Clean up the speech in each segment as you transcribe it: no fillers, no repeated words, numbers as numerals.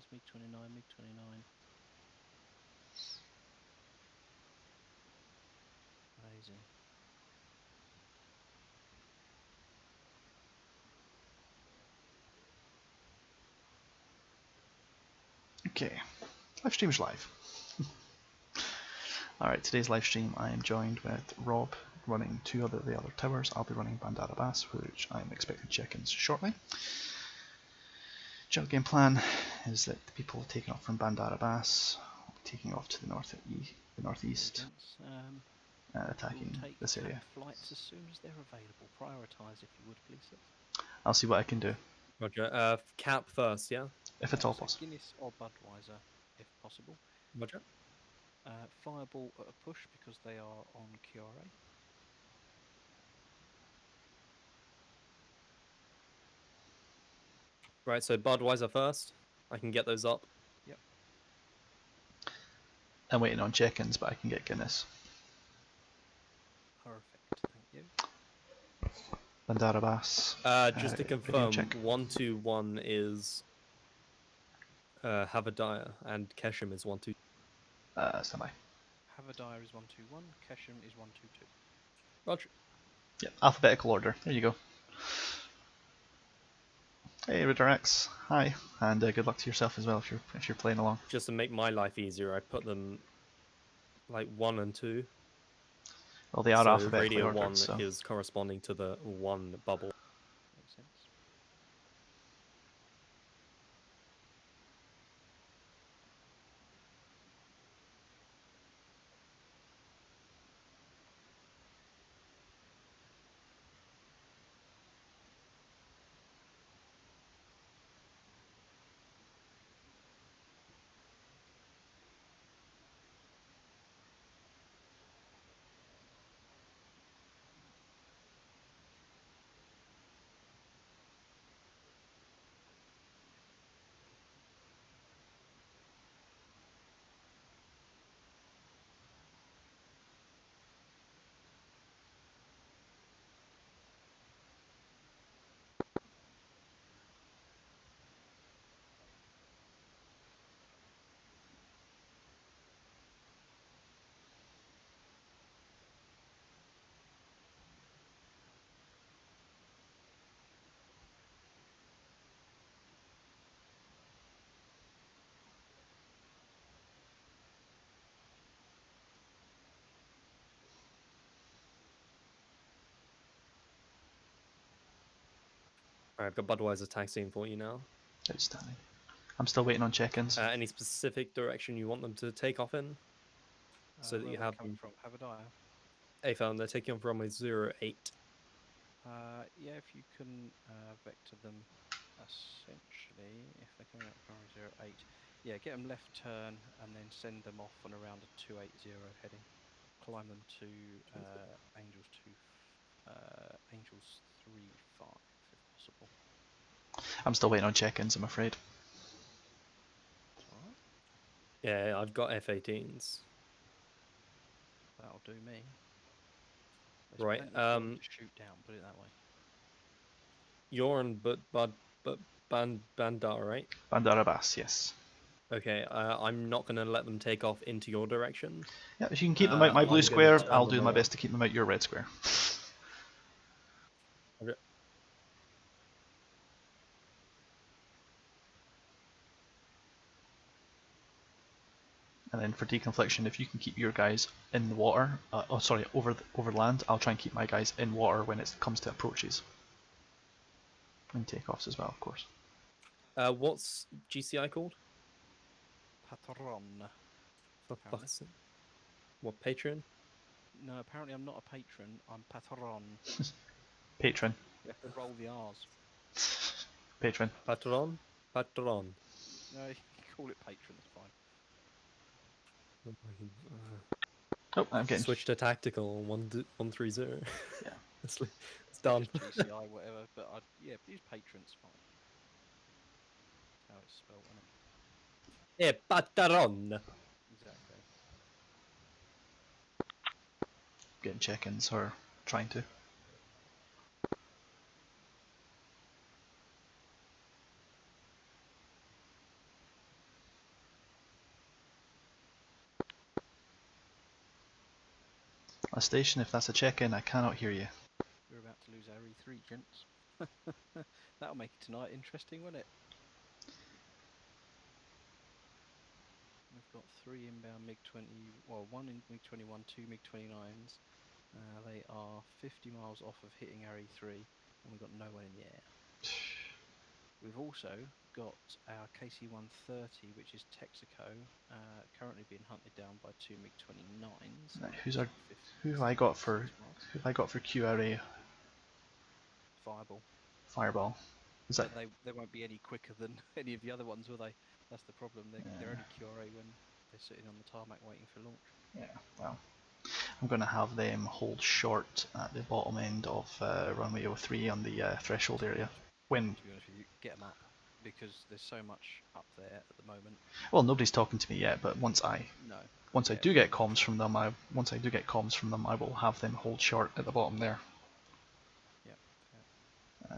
check-ins, MiG-29, MiG-29. Amazing. Okay, live stream's live. Alright, today's live stream I am joined with Rob running the other towers. I'll be running Bandar Abbas, which I'm expecting check-ins shortly. General game plan is that the people taking off from Bandar Abbas will be taking off to the northeast, attacking this area. Flights as soon as they're available. Prioritise if you would, please. I'll see what I can do. Roger. Cap first, yeah? If it's all possible. Guinness or Budweiser, if possible. Roger. Fireball at a push because they are on QRA. Right, so Budweiser first. I can get those up. Yep. I'm waiting on check-ins, but I can get Guinness. Perfect, thank you. Bandar Abbas. Just to confirm, 121 is Havadiah and Keshem is 122. Standby. Havadiah is 121, Keshem is 122. Roger. Yep, alphabetical order. There you go. Hey, Redirect. Hi, and good luck to yourself as well if you're playing along. Just to make my life easier, I put them like 1 and 2. Well, they are so alphabetically radio ordered. 1 So. is corresponding to the 1 bubble. Makes sense. Alright, I've got Budweiser taxiing for you now. Outstanding. I'm still waiting on check-ins. Any specific direction you want them to take off in? So that you have coming from Havadiah. A-Found, they're taking off runway 08. Yeah, if you can vector them essentially, if they're coming up from 08, yeah, get them left turn and then send them off and around a 280 heading. Climb them to Angels 35 if possible. I'm still waiting on check-ins, I'm afraid. Alright. Yeah, I've got F-18s. That'll do me. There's Right, plenty for them to shoot down, put it that way. You're on Bandar, right? Bandar Abbas, yes. Okay, I'm not going to let them take off into your direction. Yeah, if you can keep them out my blue square, I'll do my best to keep them out your red square. Okay. And then for deconfliction, if you can keep your guys in the water, over land, I'll try and keep my guys in water when it comes to approaches. And takeoffs as well, of course. What's GCI called? Patron. For fuck's sake. What, Patreon? No, apparently I'm not a patron, I'm patron. Patron. You have to roll the R's. Patron. Patron? Patron. No, you can call it patron, it's fine. Oh, I'm getting... Switch to tactical 130. Yeah. It's done. GCI, whatever, but yeah, use patron's fine. That's how it's spelled, isn't it? Patron! Exactly. Getting check-ins, or trying to. a station, if that's a check-in, I cannot hear you. We're about to lose our E3, gents. That'll make it tonight interesting, won't it? We've got 3 inbound MiG-20, well, 1 in MiG-21, 2 MiG-29s. They are 50 miles off of hitting our E3, and we've got no one in the air. We've also got our KC-130, which is Texaco, currently being hunted down by 2 MiG-29s. Right, who have I got for QRA? Fireball. Fireball. Is that? But they won't be any quicker than any of the other ones, will they? That's the problem. They're only QRA when they're sitting on the tarmac waiting for launch. Yeah. Well, I'm going to have them hold short at the bottom end of runway 03 on the threshold area. When? To be honest with you, get them up, because there's so much up there at the moment. Well, nobody's talking to me yet, but once I do get comms from them, I will have them hold short at the bottom there. Yeah.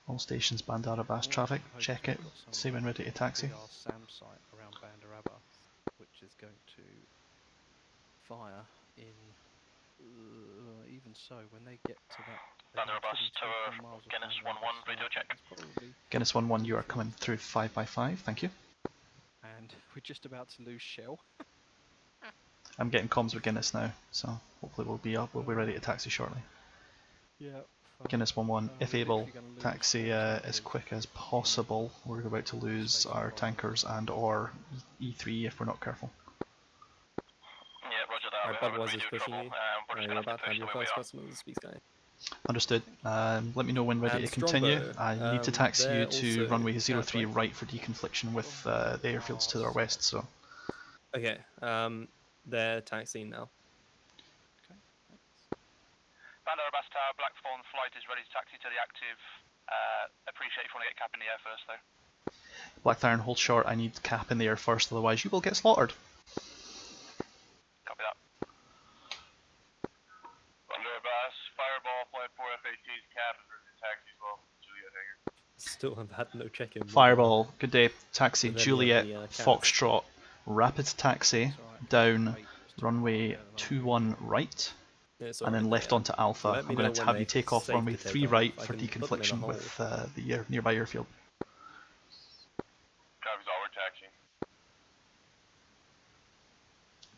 All stations Bandara Bas traffic. Check it. See when ready to taxi. Our SAM site around Bandaraba, which is going to fire in. Even so, when they get to that. Bandara Tower, Guinness 1-1, radio check. Guinness 1-1, you are coming through 5x5, thank you. And we're just about to lose Shell. I'm getting comms with Guinness now, so hopefully we'll be ready to taxi shortly. Yeah. Guinness 1-1, if able, taxi as quick as possible. We're about to lose our tankers and or E3 if we're not careful. Yeah, roger that. Budweiser's pushing you. You're about to have your first customer with the speed sky. Understood. Let me know when ready to continue. I need to taxi you to runway 03 right for deconfliction with the airfields to our west. So. Okay. They're taxiing now. Okay. Thanks. Bandara Bas Tower, Blackthorn flight is ready to taxi to the active. Appreciate if you want to get cap in the air first, though. Blackthorn, hold short. I need cap in the air first, otherwise you will get slaughtered. Copy that. Bandara Bas, Fireball, flight 4 FATs, cap, and ready to taxi as well. Juliet hangar. Still have had no check-in. Fireball, good day. Taxi, Juliet, Foxtrot, rapid taxi, down runway 21 right, and then left onto Alpha. I'm going to have you take off runway 3 right for deconfliction with the nearby airfield. Copies all, we're taxiing.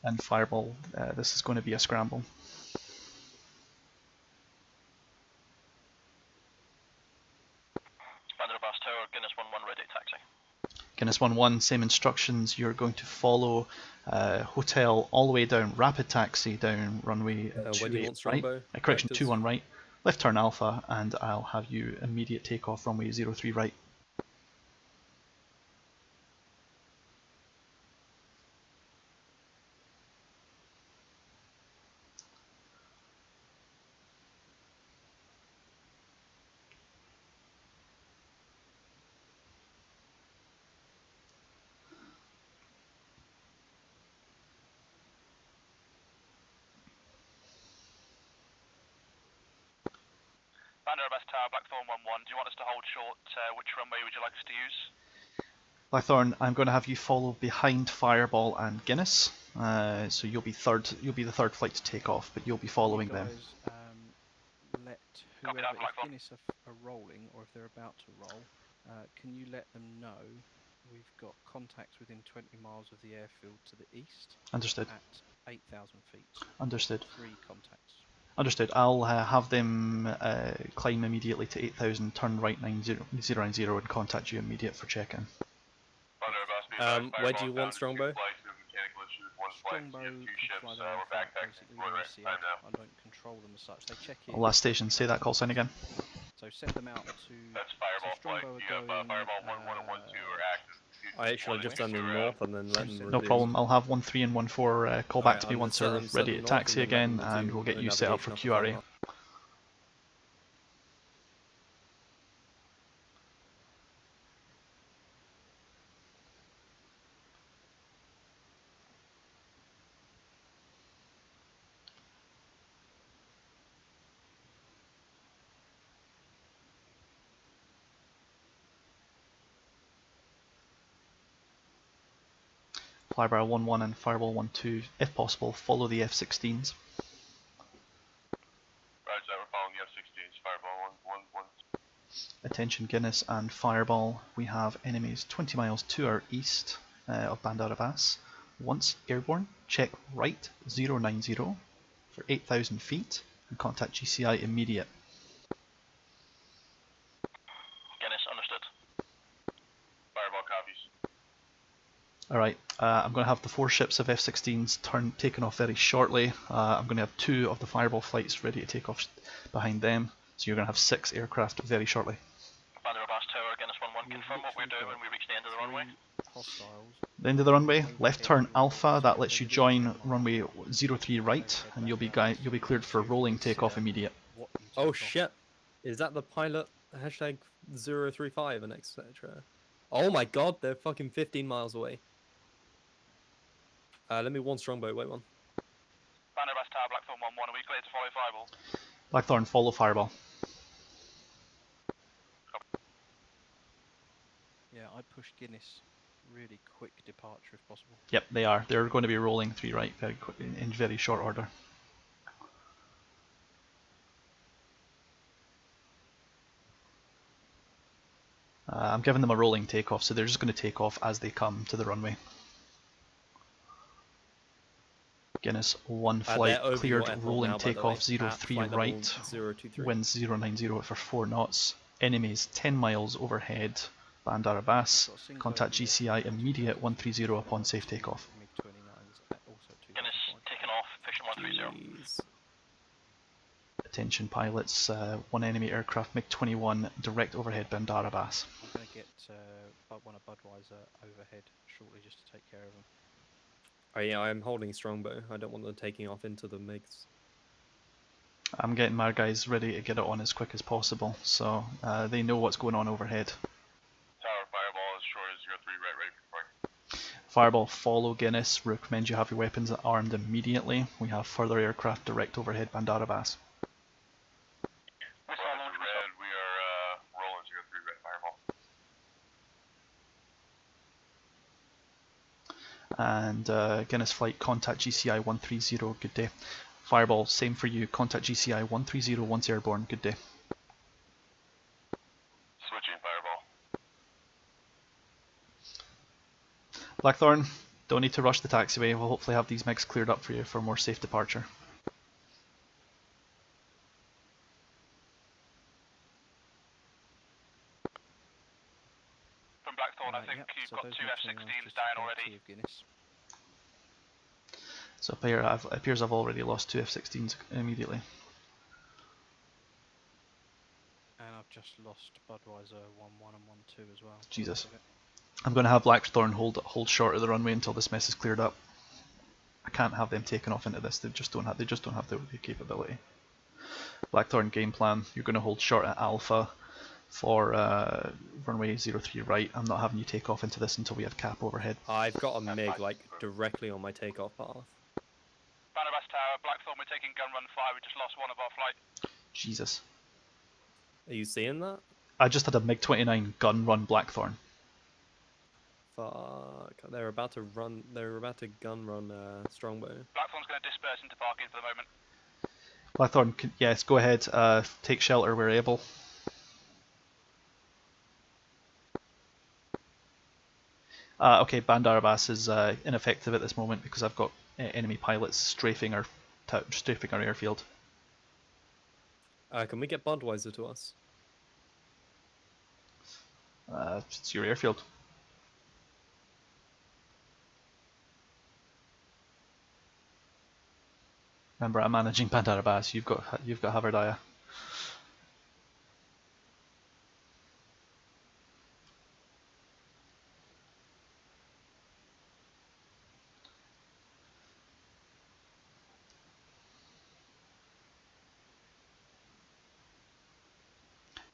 And Fireball, this is going to be a scramble. Bandara Bas Tower, Guinness 1-1, ready to taxi. Guinness 1-1, same instructions. You're going to follow hotel all the way down, rapid taxi down runway 28 right, correction 21 right, left turn Alpha, and I'll have you immediate takeoff runway 03 right. Bandara Bas Tower, Blackthorn 1-1. Do you want us to hold short? Which runway would you like us to use? Blackthorn, I'm going to have you follow behind Fireball and Guinness. So you'll be the third flight to take off, but you'll be following them. Let whoever, if Guinness are rolling, or if they're about to roll, can you let them know we've got contacts within 20 miles of the airfield to the east? Understood. At 8,000 feet. Understood. 3 contacts. Understood. I'll have them climb immediately to 8,000, turn right 9090 and contact you immediate for check-in. Where do you want Strongbow? Strongbow can fly their own flight, basically. They're I don't control them as such. They check in. Last station, say that call sign again. So send them out to... That's Fireball flight. You have Fireball 1-1 and 1-2 are active. I actually just done the north and then let them No problem. I'll have 1-3 and 1-4 call back to me once they're ready to taxi again, and we'll get you set up for QRA. Flybar 1-1 and Fireball 1-2. If possible, follow the F-16s. Right, so we're following the F-16s, Fireball 1-1. Attention Guinness and Fireball, we have enemies 20 miles to our east of Bandar Abbas. Once airborne, check right 090 for 8,000 feet and contact GCI immediate. Guinness, understood. Fireball copies. Alright, I'm going to have the 4 ships of F-16s taken off very shortly. I'm going to have 2 of the Fireball flights ready to take off behind them, so you're going to have 6 aircraft very shortly. Bandar Abbas Tower, Guinness 1-1, confirm what we're doing when we reach the end of the runway. Hostiles. The end of the runway, left turn Alpha, that lets you join runway 03 right, and you'll be cleared for rolling takeoff immediate. Oh shit! Is that the pilot hashtag 035 and etc.? Oh my god, they're fucking 15 miles away. Let me one strongbow, wait one. Bandar Abbas Tower, Blackthorn 1-1, are we clear to follow Fireball? Blackthorn, follow Fireball. Yeah, I'd push Guinness. Really quick departure if possible. Yep, they are. They're going to be rolling 3 right very quick, in very short order. I'm giving them a rolling takeoff, so they're just going to take off as they come to the runway. Guinness, 1 flight cleared, rolling takeoff 03 right, winds 090 for 4 knots. Enemies 10 miles overhead, Bandar Abbas. Contact GCI immediate 130 upon safe takeoff. Guinness, taken off, Fisher 130. Attention pilots, 1 enemy aircraft MiG-21 direct overhead Bandar Abbas. I'm going to get one of Budweiser overhead shortly just to take care of them. Oh yeah, I'm holding strongbow. I don't want them taking off into the MiGs. I'm getting my guys ready to get it on as quick as possible, so they know what's going on overhead. Tower, Fireball is short as 03 right, ready for fire. Fireball, follow Guinness. Recommend you have your weapons armed immediately. We have further aircraft direct overhead Bandar Abbas. Red, we are rolling 03 red, Fireball. And Guinness flight, contact GCI 130, good day. Fireball, same for you, contact GCI 130 once airborne, good day. Switching, Fireball. Blackthorn, don't need to rush the taxiway, we'll hopefully have these MiGs cleared up for you for a more safe departure. From Blackthorn, I think you've got 2 F-16s down already. So it appears I've already lost 2 F-16s immediately. And I've just lost Budweiser 1-1 and 1-2 as well. Jesus. I'm going to have Blackthorn hold short of the runway until this mess is cleared up. I can't have them taken off into this, they just don't have the capability. Blackthorn game plan, you're going to hold short at Alpha for runway 03 right. I'm not having you take off into this until we have cap overhead. I've got a MiG like directly on my takeoff path. Bandar Abbas Tower, Blackthorn, we're taking gun run 5, we just lost one of our flight. Jesus. Are you seeing that? I just had a MiG-29 gun run Blackthorn. Fuck. They're about to gun run strongbow. Blackthorn's going to disperse into parking for the moment. Blackthorn, yes, go ahead, take shelter where able. Okay, Bandar Abbas is ineffective at this moment because I've got enemy pilots strafing our airfield. Can we get Budweiser to us? It's your airfield. Remember, I'm managing Bandar Abbas. You've got Havardaya.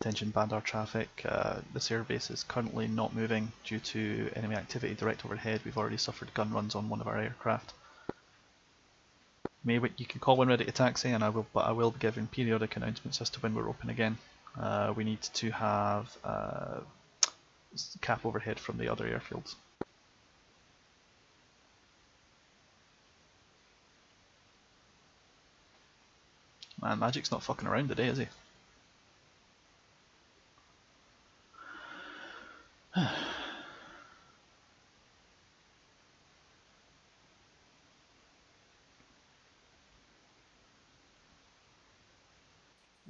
Attention Bandar traffic, this airbase is currently not moving due to enemy activity direct overhead. We've already suffered gun runs on one of our aircraft. You can call when ready to taxi, and I will be giving periodic announcements as to when we're open again. We need to have cap overhead from the other airfields. Man, Magic's not fucking around today, is he?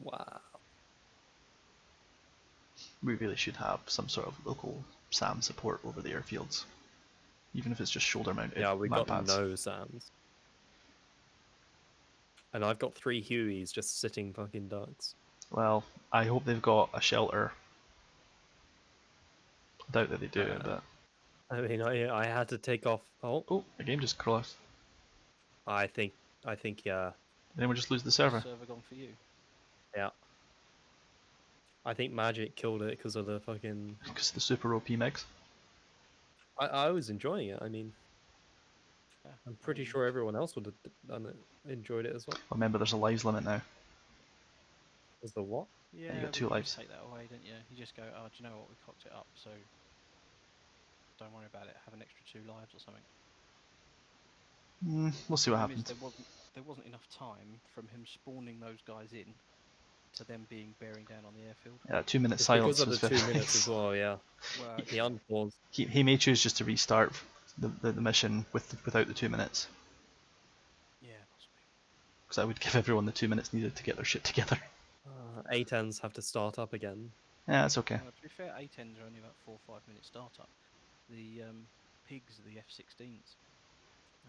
Wow. We really should have some sort of local SAM support over the airfields. Even if it's just shoulder mounted Yeah, we got pads. no Sams. And I've got 3 Hueys just sitting fucking ducks. Well, I hope they've got a shelter. I doubt that they do, but... I mean, I had to take off. Oh, Oh, the game just crossed. I think yeah, Did anyone just lose the Has server? the server gone for you? yeah. I think Magic killed it because of the fucking. Because of the super OP mix. I was enjoying it. I mean, Yeah, I'm pretty sure everyone else would have done it, enjoyed it as well. Remember, there's a lives limit now. Was the what? Yeah, you got but 2 you lives. just take that away, don't you? You just go, oh, do you know what? We cocked it up, so don't worry about it. Have an extra 2 lives or something. We'll see what Problem is, happens. there wasn't enough time from him spawning those guys in to them being bearing down on the airfield. Yeah, 2 minute It's silence because of was the 2 very minutes as nice. well. Yeah, Well, the unpause. He may choose just to restart the mission without the 2 minutes. yeah, possibly. Because I would give everyone the 2 minutes needed to get their shit together. A10s have to start up again. Yeah, that's okay. To be fair, A10s are only about 4 or 5 minute startup. The pigs are the F16s.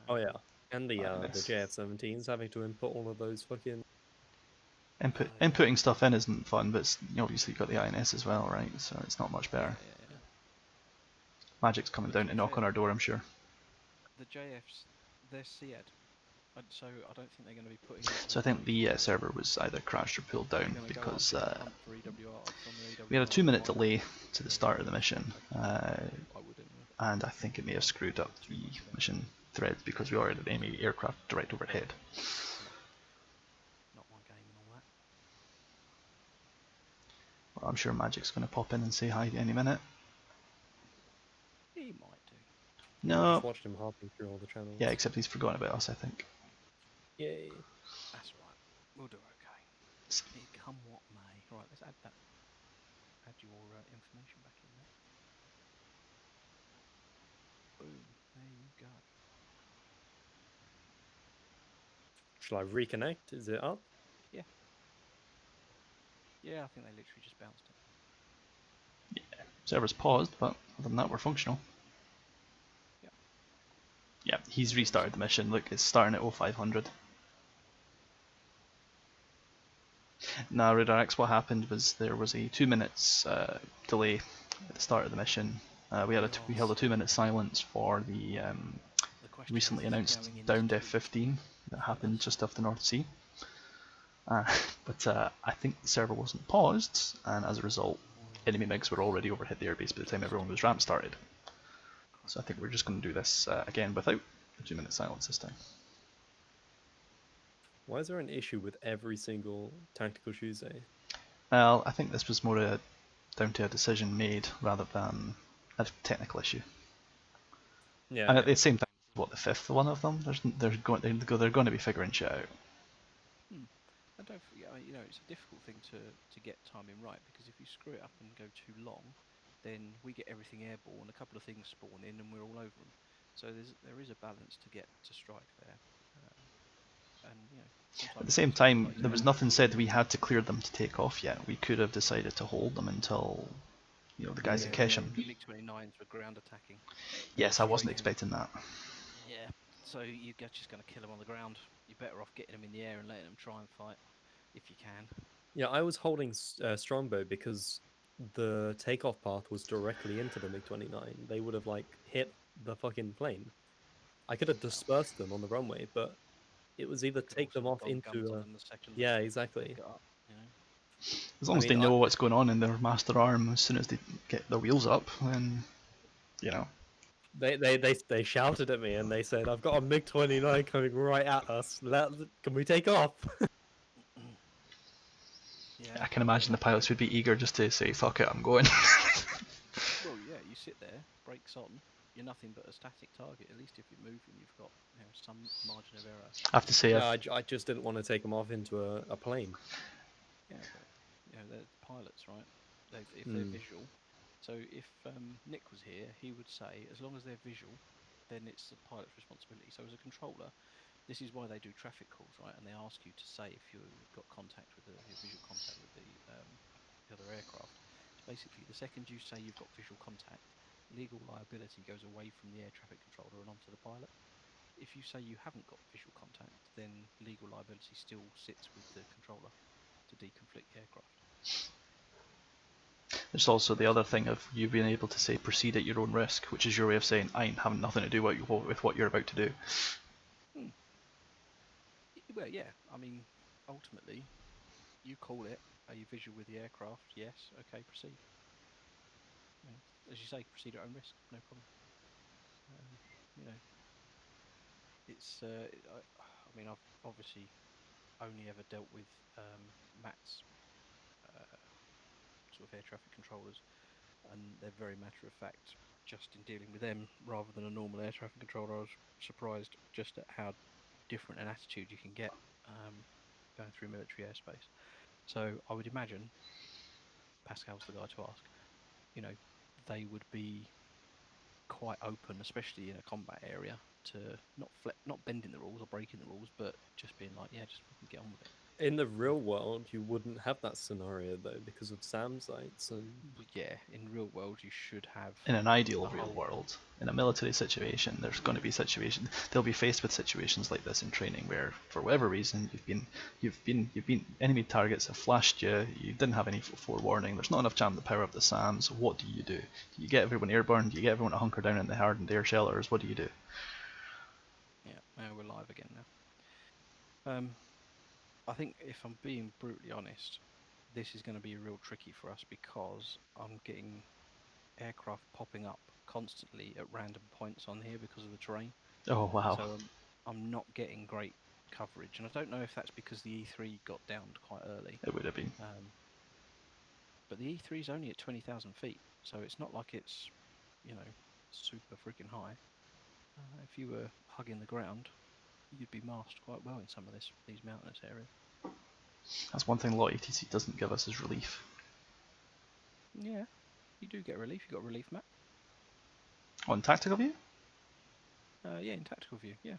Oh yeah, and the Nice. JF17s having to input all of those fucking. Inputting stuff in isn't fun, but it's, obviously you've got the INS as well, right? So it's not much better. Yeah. Magic's coming But down to knock on our door, I'm sure. The JFs, they're SEAD, so I don't think they're going to be putting. So I think the server was either crashed or pulled down because we had a 2 minute delay to the start of the mission, and I think it may have screwed up the mission threads because we already had enemy aircraft direct overhead. Not one game and all that. Well, I'm sure Magic's going to pop in and say hi any minute. He might do. No. Just watched him hopping through all the channels. Yeah, except he's forgotten about us, I think. Yay. That's right. We'll do okay. Be come what may. Right, let's add that. Add your information back in there. Boom. There you go. Shall I reconnect? Is it up? Yeah. Yeah, I think they literally just bounced it. Server's paused, but other than that, we're functional. Yeah. Yeah, he's restarted the mission. Look, it's starting at 0500. Now, Radar X, what happened was there was a 2 minutes delay at the start of the mission. We held a 2 minute silence for the recently announced downed F-15 that happened just off the North Sea. But I think the server wasn't paused, and as a result, enemy MiGs were already overhead the airbase by the time everyone was ramp started. So I think we're just going to do this again without the 2 minute silence this time. Why is there an issue with every single Tactical Tuesday? Well, I think this was more down to a decision made rather than a technical issue. Yeah. And at the same time, what, the 5th one of them? They're going to be figuring shit out. I don't. It's a difficult thing to get timing right, because if you screw it up and go too long, then we get everything airborne. A couple of things spawn in, and we're all over them. So there is a balance to get to strike there. At the same time, there was nothing said we had to clear them to take off yet. We could have decided to hold them until, the guys at Keshem. The MiG-29s were ground attacking. Yes, I wasn't expecting that. Yeah, so you're just going to kill them on the ground. You're better off getting them in the air and letting them try and fight, if you can. Yeah, I was holding Strongbow because the takeoff path was directly into the MiG-29. They would have, hit the fucking plane. I could have dispersed them on the runway, but it was either take them off into yeah, exactly. As long as they know what's going on in their master arm, as soon as they get their wheels up, then They shouted at me and they said, "I've got a MiG-29 coming right at us. Can we take off?" Yeah. I can imagine the pilots would be eager just to say, "Fuck it, I'm going." Well, yeah, you sit there, brakes on, you're nothing but a static target. At least if you're moving, you've got some margin of error. I have to say, Yeah, I just didn't want to take them off into a plane. Yeah, but they're pilots, right? If they're visual. So if Nick was here, he would say, as long as they're visual, then it's the pilot's responsibility. So as a controller, this is why they do traffic calls, right? And they ask you to say if you've got contact with your visual contact with the other aircraft. So basically, the second you say you've got visual contact, legal liability goes away from the air traffic controller and onto the pilot. If you say you haven't got visual contact, then legal liability still sits with the controller to deconflict the aircraft. there's also the other thing of you being able to say proceed at your own risk, which is your way of saying I ain't having nothing to do with what you're about to do. Well, yeah. I mean, ultimately, you call it. Are you visual with the aircraft? Yes. Okay, proceed. As you say, proceed at your own risk. No problem. It's. I mean, I've obviously only ever dealt with Matt's sort of air traffic controllers, and they're very matter of fact. Just in dealing with them, rather than a normal air traffic controller, I was surprised just at how different an attitude you can get going through military airspace. So I would imagine Pascal's the guy to ask. They would be quite open, especially in a combat area, to not bending the rules or breaking the rules, but just being like, yeah, just fucking get on with it. In the real world, you wouldn't have that scenario though because of SAM sites and. But yeah, in real world, you should have. In an ideal real world, in a military situation, there's going to be situations. They'll be faced with situations like this in training, where for whatever reason you've been enemy targets have flashed you. You didn't have any forewarning. There's not enough jam the power of the SAMs. What do? Do you get everyone airborne? Do you get everyone to hunker down in the hardened air shelters? What do you do? Yeah, we're live again now. I think if I'm being brutally honest, this is going to be real tricky for us because I'm getting aircraft popping up constantly at random points on here because of the terrain. Oh wow! So I'm not getting great coverage, and I don't know if that's because the E3 got downed quite early. It would have been. But the E3 is only at 20,000 feet, so it's not like it's super freaking high. If you were hugging the ground, you'd be masked quite well in some of these mountainous areas. That's one thing LOTATC doesn't give us is relief. Yeah, you do get relief. You got a relief map. On tactical view? Yeah, in tactical view, yeah.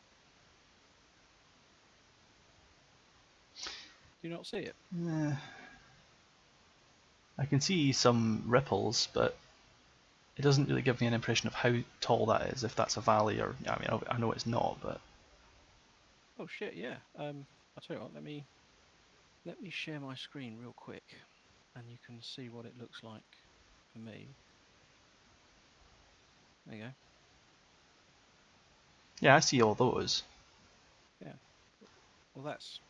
Do you not see it? I can see some ripples, but it doesn't really give me an impression of how tall that is, if that's a valley or... I mean, I know it's not, but... Oh shit, yeah. I'll tell you what, let me share my screen real quick, and you can see what it looks like for me. There you go. Yeah, I see all those. Yeah. Well, that's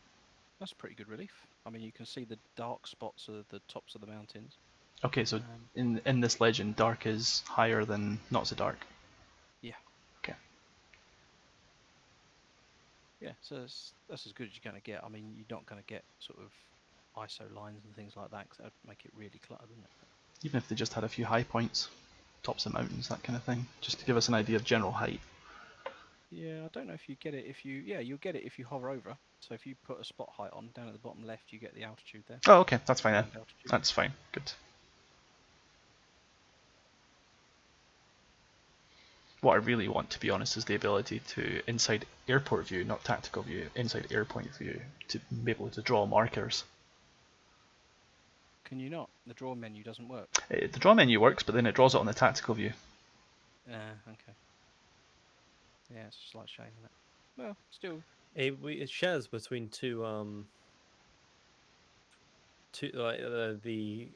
pretty good relief. I mean, you can see the dark spots of the tops of the mountains. Okay, so in this legend, dark is higher than not so dark. Yeah. Okay. Yeah, so that's as good as you're going to get. I mean, you're not going to get sort of ISO lines and things like that, because that would make it really cluttered, wouldn't it? Even if they just had a few high points, tops of mountains, that kind of thing, just to give us an idea of general height. Yeah, I don't know if you get it if you... Yeah, you'll get it if you hover over. So if you put a spot height on, down at the bottom left, you get the altitude there. Oh, okay, that's fine then. Altitude. That's fine, good. What I really want, to be honest, is the ability to, inside airport view, not tactical view, inside airpoint view, to be able to draw markers. Can you not? The draw menu doesn't work. The draw menu works, but then it draws it on the tactical view. Okay. Yeah, it's a slight shame, isn't it? Well, still. It shares between the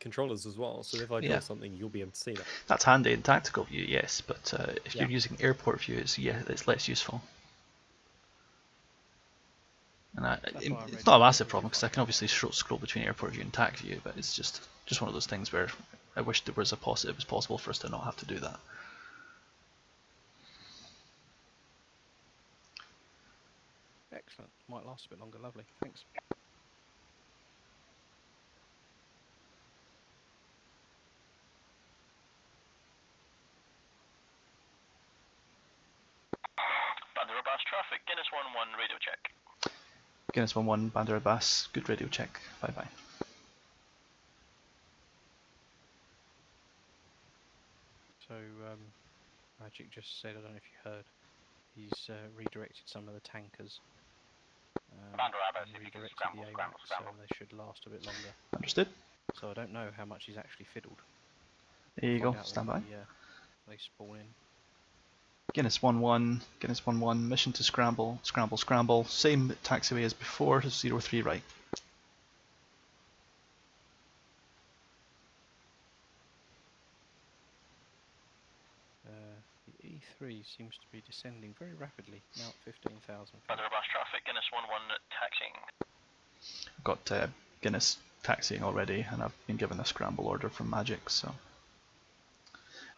controllers as well. So if I draw something, you'll be able to see that. That's handy in tactical view, yes, but if you're Yeah. using airport view, it's less useful. And it's not a massive problem because I can obviously scroll between airport view and tac view, but it's just one of those things where I wish there was it was possible for us to not have to do that. Excellent. Might last a bit longer. Lovely. Thanks. Abbas traffic, Guinness 1-1, radio check. Guinness 1-1, Bandar Abbas, good radio check. Bye-bye. So, Magic just said, I don't know if you heard, he's redirected some of the tankers. Bandar Abbas, and if you can redirected scramble, the scramble, AWACS, scramble. so they should last a bit longer. Understood. So I don't know how much he's actually fiddled. There you Find go, out stand when by. they spawn in. Guinness 1-1, Guinness 1-1, mission to scramble, scramble, scramble. Same taxiway as before, 03 right. The E3 seems to be descending very rapidly, now at 15,000 feet. Bandar Abbas traffic, Guinness 1-1 taxiing. I've got Guinness taxiing already, and I've been given a scramble order from Magic, so.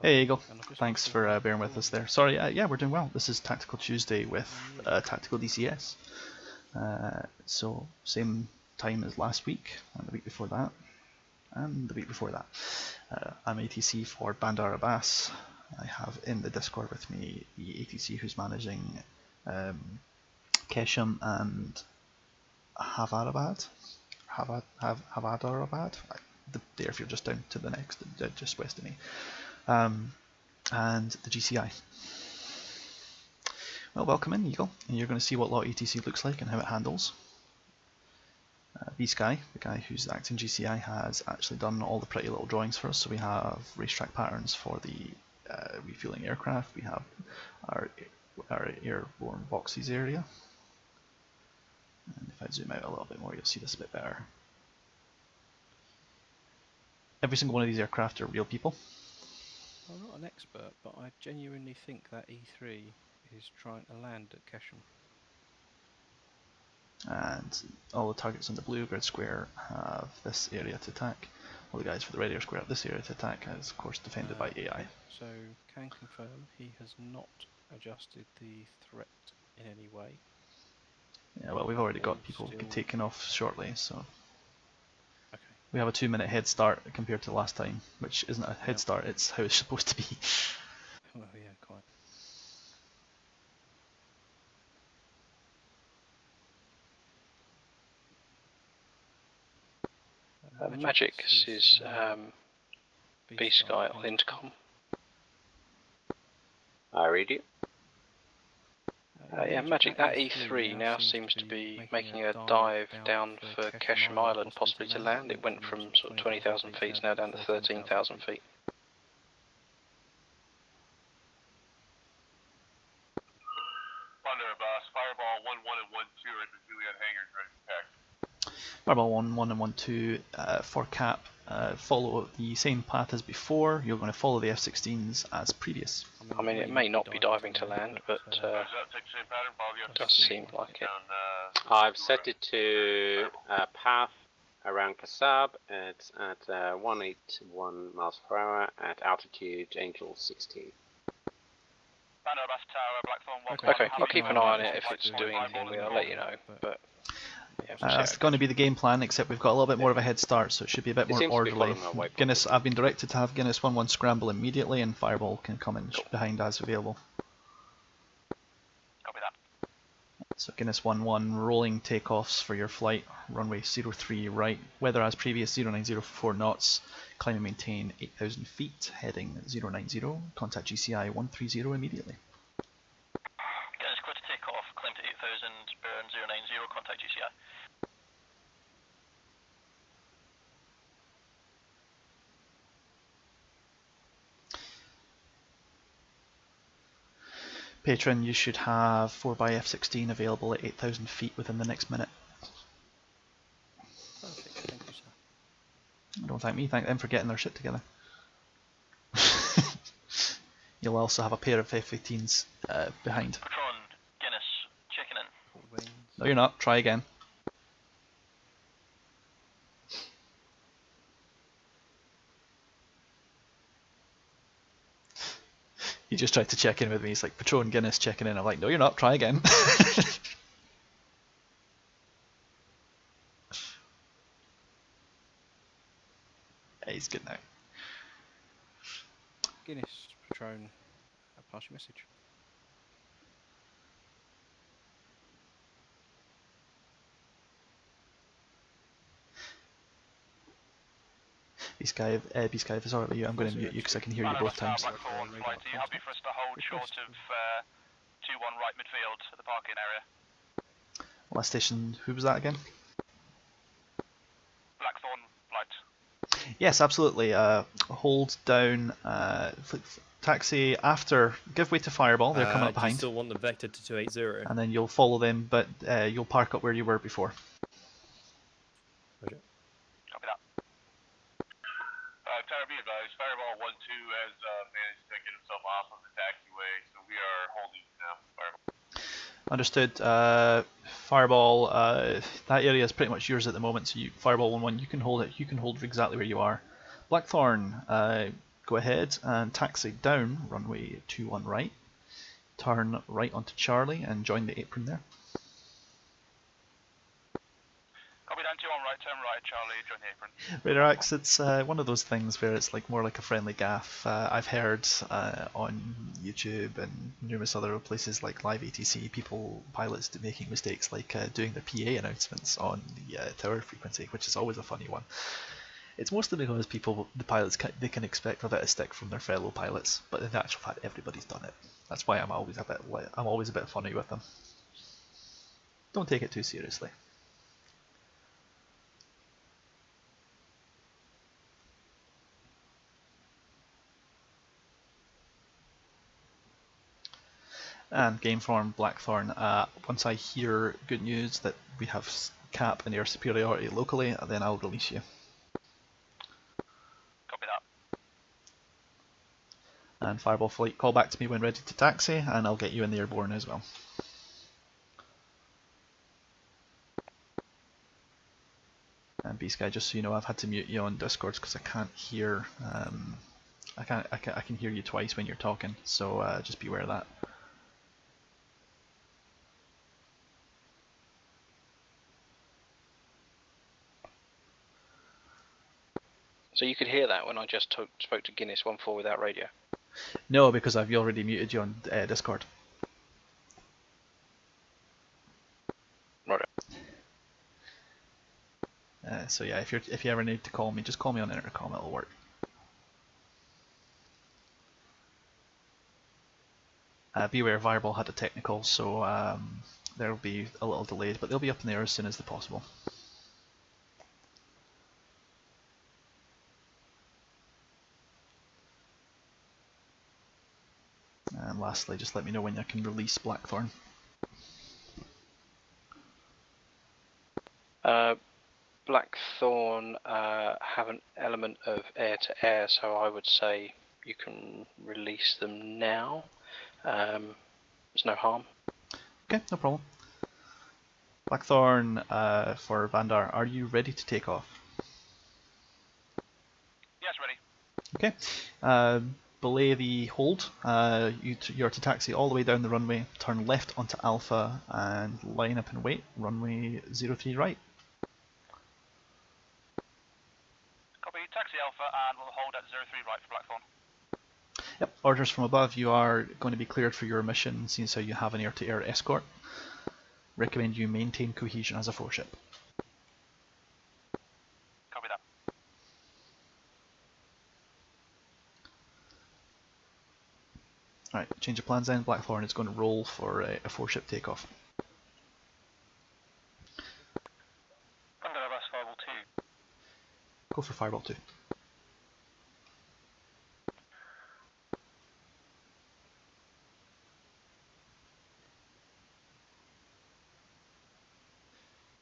There you go. Thanks for bearing with us there. Sorry, yeah, we're doing well. This is Tactical Tuesday with Tactical DCS. So, same time as last week, and the week before that, and the week before that. I'm ATC for Bandar Abbas. I have in the Discord with me the ATC who's managing Kesham and Havadarabad. The airfield just down to the next, just west of me. And the GCI. Well, welcome in, Eagle, and you're going to see what LOTATC looks like and how it handles. B-Sky, the guy who's acting GCI, has actually done all the pretty little drawings for us. So we have racetrack patterns for the refueling aircraft. We have our airborne boxes area. And if I zoom out a little bit more, you'll see this a bit better. Every single one of these aircraft are real people. I'm not an expert, but I genuinely think that E3 is trying to land at Kesham. And all the targets on the blue grid square have this area to attack. All the guys for the red square have this area to attack, as of course defended by AI. So, can confirm he has not adjusted the threat in any way. Yeah, well, we've already got people taken off shortly, so. Okay. We have a 2-minute head start compared to last time, which isn't a head start, it's how it's supposed to be. Well, yeah, quite. Magic is B-Sky on intercom. I read you. Yeah, Magic, that E3 now seems to be making a dive down for Kesham Island, possibly to land. It went from sort of 20,000 feet, it's now down to 13,000 feet. Bandar Abbas, Fireball 1-1 and 1-2 are at the Juliet hangars, ready to attack. Fireball 1-1 and 1-2 for cap. Follow the same path as before. You're going to follow the F-16s as previous. I mean, it may not be diving to land, but it does seem like it. I've set it to path around Kasab. It's at 181 miles per hour at altitude Angel 16. Bandar Abbas Tower, Blackthorn 1. Okay, I'll keep an eye on it. If it's doing anything, I'll let you know. But yeah, that's going to be the game plan, except we've got a little bit more of a head start, so it should be a bit more orderly. Guinness, I've been directed to have Guinness 1-1 scramble immediately, and Fireball can come in behind as available. Copy that. So Guinness 1-1 rolling takeoffs for your flight, runway 03 right, weather as previous 090 knots, climb and maintain 8,000 feet, heading 090, contact GCI 130 immediately. Guinness clear to take off, climb to 8,000, burn 090, contact GCI. Patron, you should have 4xF-16 available at 8,000 feet within the next minute. Perfect, thank you, sir. Don't thank me, thank them for getting their shit together. You'll also have a pair of F-18s behind. Patron, Guinness, checking in. No, you're not. Try again. He just tried to check in with me. He's like, Patron, Guinness, checking in. I'm like, no, you're not. Try again. Yeah, he's good now. Guinness, Patron, pass your message. B-Sky, if it's alright with you, I'm going to mute you because I can hear you both times. Blackthorn flight, are you happy for us to hold short of 2-1 right midfield at the parking area? Last station, who was that again? Blackthorn flight. Yes, absolutely. Hold down taxi after, give way to Fireball, they're coming up Do you behind. still want the vector to 280? And then you'll follow them, but you'll park up where you were before. Okay. Copy that. Tower, be advised, Fireball 1-2 has managed to get himself off of the taxiway, so we are holding now. Fireball. Understood. Fireball, that area is pretty much yours at the moment, so Fireball 1-1, you can hold it, you can hold exactly where you are. Blackthorn, go ahead and taxi down, runway 21 right. Turn right onto Charlie and join the apron there. Copy down 2-1 right, turn right, Charlie, join the apron. Radarax, it's one of those things where it's like more like a friendly gaff. I've heard on YouTube and numerous other places like live ATC, pilots making mistakes like doing their PA announcements on the tower frequency, which is always a funny one. It's mostly because the pilots, they can expect a bit of stick from their fellow pilots, but in actual fact, everybody's done it. That's why I'm always a bit funny with them. Don't take it too seriously. And game form Blackthorn. Once I hear good news that we have cap and air superiority locally, then I'll release you. Copy that. And Fireball Flight, call back to me when ready to taxi, and I'll get you in the airborne as well. And B-Sky, just so you know, I've had to mute you on Discord because I can't hear. I can hear you twice when you're talking, so just be aware of that. So you could hear that when I just spoke to Guinness 1-4 without radio? No, because I've already muted you on Discord. Right. So yeah, if you ever need to call me, just call me on intercom, it'll work. Be aware, Fireball had a technical, so there'll be a little delayed, but they'll be up in the air as soon as possible. And lastly, just let me know when I can release Blackthorn. Blackthorn have an element of air-to-air, so I would say you can release them now. There's no harm. Okay, no problem. Blackthorn for Vandar, are you ready to take off? Yes, ready. Okay. Belay the hold. You're to taxi all the way down the runway, turn left onto Alpha and line up and wait. Runway 03 right. Copy, taxi Alpha, and we'll hold at 03 right for Blackthorn. Yep, orders from above. You are going to be cleared for your mission, since how you have an air-to-air escort. Recommend you maintain cohesion as a 4-ship. Copy that. Alright, change of plans then. Blackthorn is going to roll for a 4-ship takeoff. Under Airbus Fireball 2. Go for Fireball 2.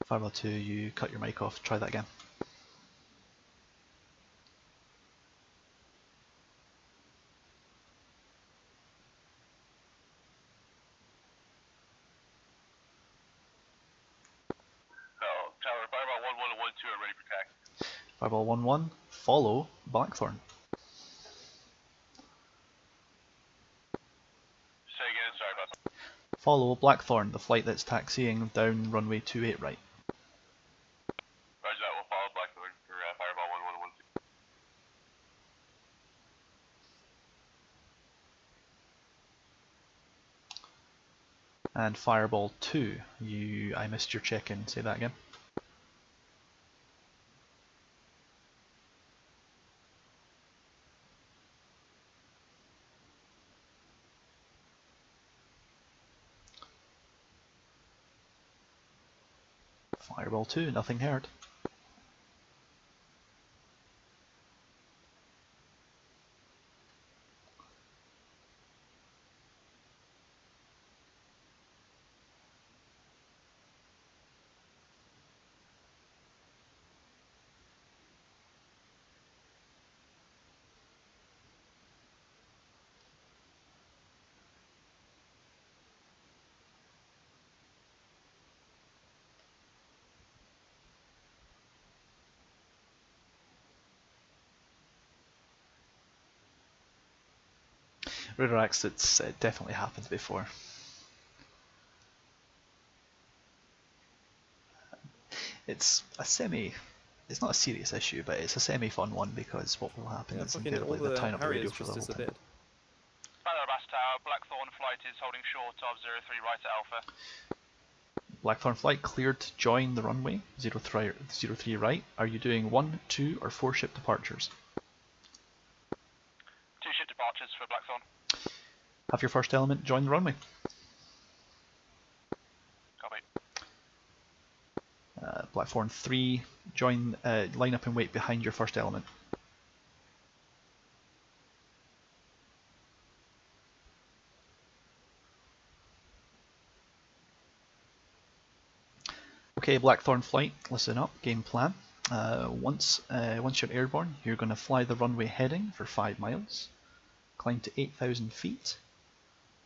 Fireball 2, you cut your mic off. Try that again. Tower, Fireball 1-1 and 1-2 are ready for taxi. Fireball 1-1, follow Blackthorn. Say again, sorry about that. Follow Blackthorn, the flight that's taxiing down runway 28 right. Roger that, we'll follow Blackthorn for Fireball 1-1 and 1-2. And Fireball 2, I missed your check-in, say that again. Fireball 2, nothing heard. Radarax, it's definitely happened before. It's not a serious issue, but it's a semi-fun one because what will happen is invariably they'll turn up the radio for the whole time. Banner Bass Tower, Blackthorn flight is holding short of 03 right at Alpha. Blackthorn flight cleared to join the runway, 03 right. Are you doing 1, 2 or 4 ship departures? 2 ship departures for Blackthorn. Have your first element join the runway. Copy. Blackthorn 3, join, line up and wait behind your first element. Okay, Blackthorn flight, listen up, game plan. Once you're airborne, you're going to fly the runway heading for 5 miles, climb to 8,000 feet,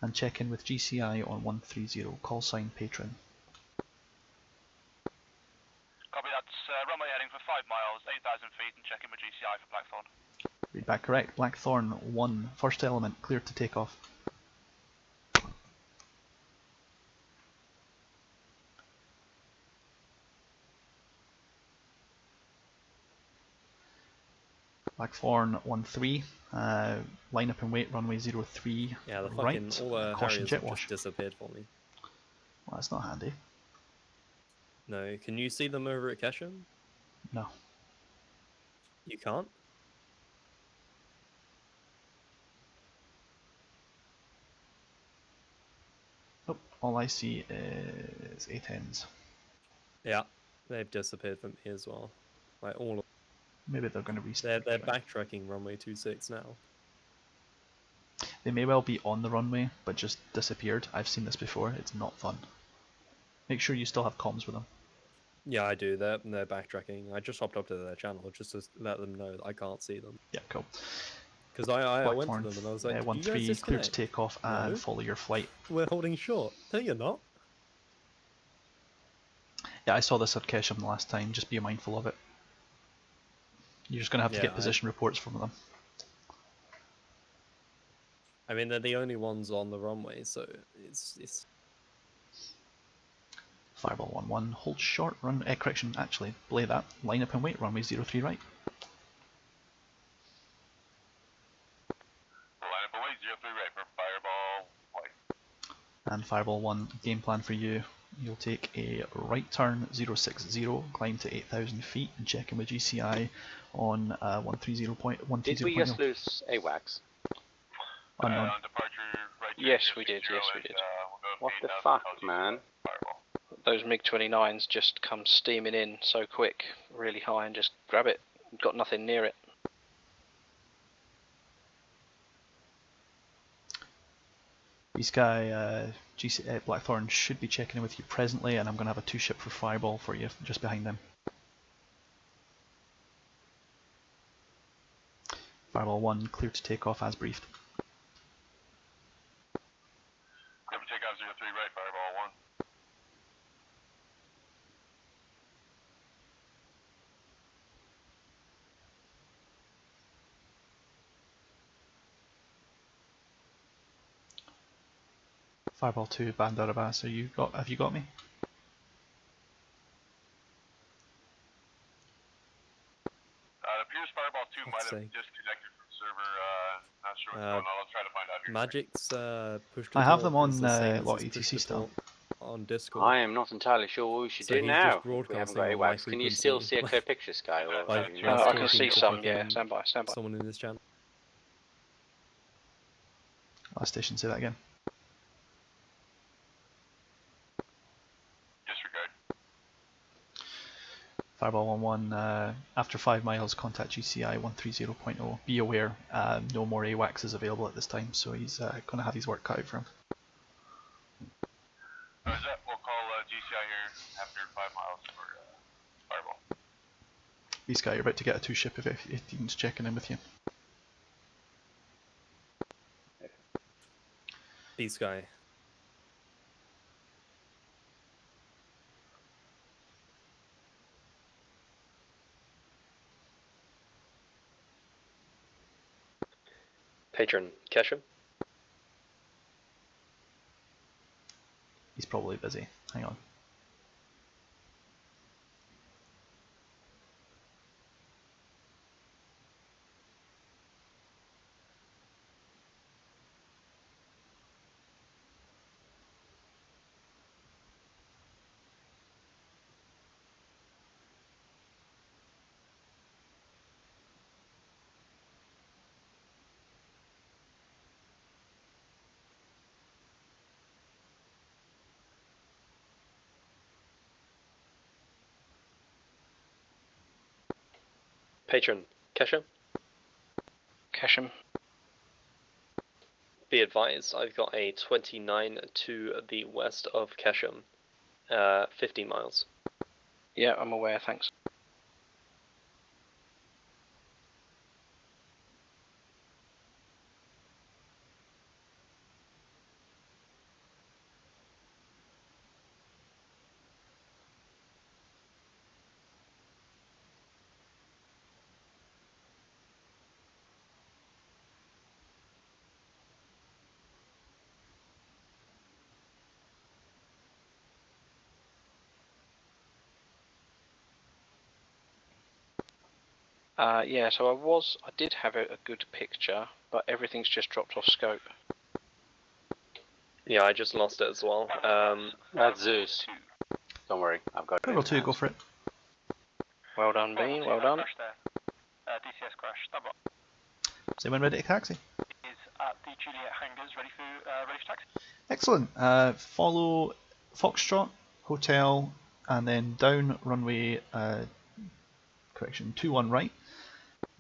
and check in with GCI on 130, call sign Patron. Copy, that's runway heading for 5 miles, 8,000 feet, and check in with GCI for Blackthorn. Read back correct. Blackthorn 1, first element, cleared to take off. Blackthorn 1-3, line up and wait, runway 03 yeah, the right, fucking, all the caution Harriers jet have wash. just disappeared for me. Well, that's not handy. No, can you see them over at Keshem? No. You can't? Nope, all I see is A10s. Yeah, they've disappeared from me as well. Like all of Maybe they're going to restart. they're backtracking runway 26 now. They may well be on the runway, but just disappeared. I've seen this before. It's not fun. Make sure you still have comms with them. Yeah, I do. They're backtracking. I just hopped up to their channel just to let them know that I can't see them. Yeah, cool. Because I went to them and I was like, you guys 1-3, clear to take off and No. follow your flight. We're holding short. No, you're not. Yeah, I saw this at Keshem the last time. Just be mindful of it. You're just going to have to get position reports from them. I mean, they're the only ones on the runway, so it's... Fireball 1-1, hold short, run, correction, actually, belay that, line up and wait, runway 03 right. Line up and wait, 03 right for Fireball flight. And Fireball 1, game plan for you, you'll take a right turn 060, climb to 8,000 feet and check in with GCI on 130.1. Did we just lose AWACS? Unknown. On departure, right Yes, we did. Yes, we did. What the fuck, man? Those MiG-29s just come steaming in so quick, really high, and just grab it. Got nothing near it. These guy, Blackthorn should be checking in with you presently, and I'm going to have a 2-ship for Fireball for you just behind them. Fireball 1, clear to take off as briefed. Yep, take off 03 right, Fireball 1. Fireball 2, Bandarabas, have you got me? It appears Fireball 2 might have disconnected from server. Not sure what's going on. I'll try to find out here. Magic's pushed. I have them on LOTATC still. On Discord. I am not entirely sure what we should do now. We haven't got AWACS. Can you still see a clear picture, Sky? Or I can see some. Yeah, stand by. Someone in this channel. Last station, say that again. Disregard. Fireball 1-1, after 5 miles, contact GCI 130.0. Be aware, no more AWACS is available at this time, so he's going to have his work cut out for him. We'll call GCI here after 5 miles for Fireball. B-Sky, you're about to get a 2-ship if F-18's checking in with you. B-Sky. Patron, Kesha? He's probably busy. Hang on. Patron, Kesha? Kesha? Be advised, I've got a 29 to the west of Kesham, 15 miles. Yeah, I'm aware, thanks. Yeah, so I did have a good picture, but everything's just dropped off scope. Yeah, I just lost it as well. That's Zeus. Don't worry, I've got it. Fireball 2, go for it. Well done, B, well done. DCS crash, stand by. Is anyone ready to taxi? Is at the Juliet hangars, ready for taxi. Excellent. Follow Foxtrot, Hotel, and then down runway, correction, 21 right.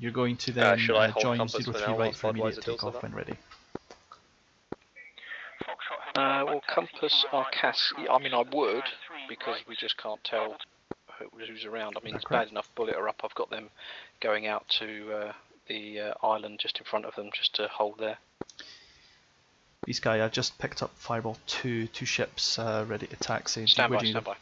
You're going to then join 03 right for immediate takeoff when ready. Well, compass our CAS, I mean I would, because we just can't tell who's around. I mean, it's bad enough bullet are up, I've got them going out to the island just in front of them, just to hold there. B-Sky, I've just picked up Fireball 2 ships ready to taxi. Stand by, stand by.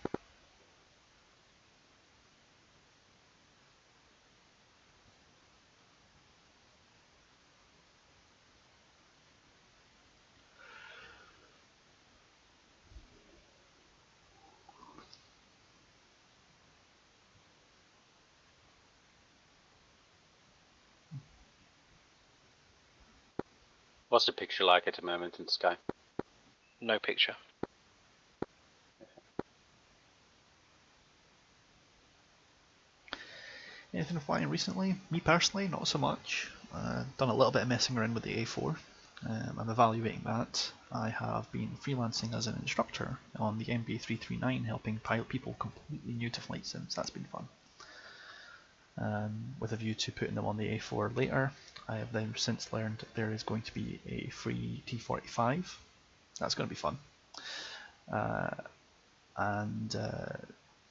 What's the picture like at the moment in the sky? No picture. Anything flying recently? Me personally, not so much. Done a little bit of messing around with the A4. I'm evaluating that. I have been freelancing as an instructor on the MB339, helping pilot people completely new to flight sims. That's been fun. With a view to putting them on the A4 later. I have then since learned there is going to be a free T45. That's going to be fun.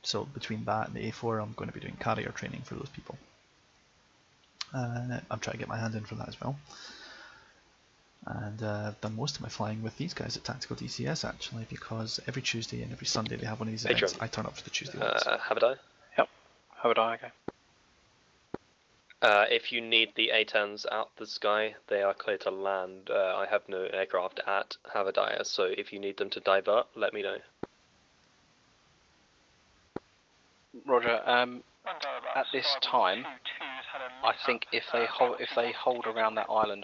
So between that and the A4, I'm going to be doing carrier training for those people. I'm trying to get my hand in for that as well. And I've done most of my flying with these guys at Tactical DCS actually, because every Tuesday and every Sunday they have one of these events. I turn up for the Tuesday ones. Have I? Yep. Have I? Okay. If you need the A-10s out the sky, they are clear to land. I have no aircraft at Havadiah, so if you need them to divert, let me know. Roger. At this time, I think if they hold around that island,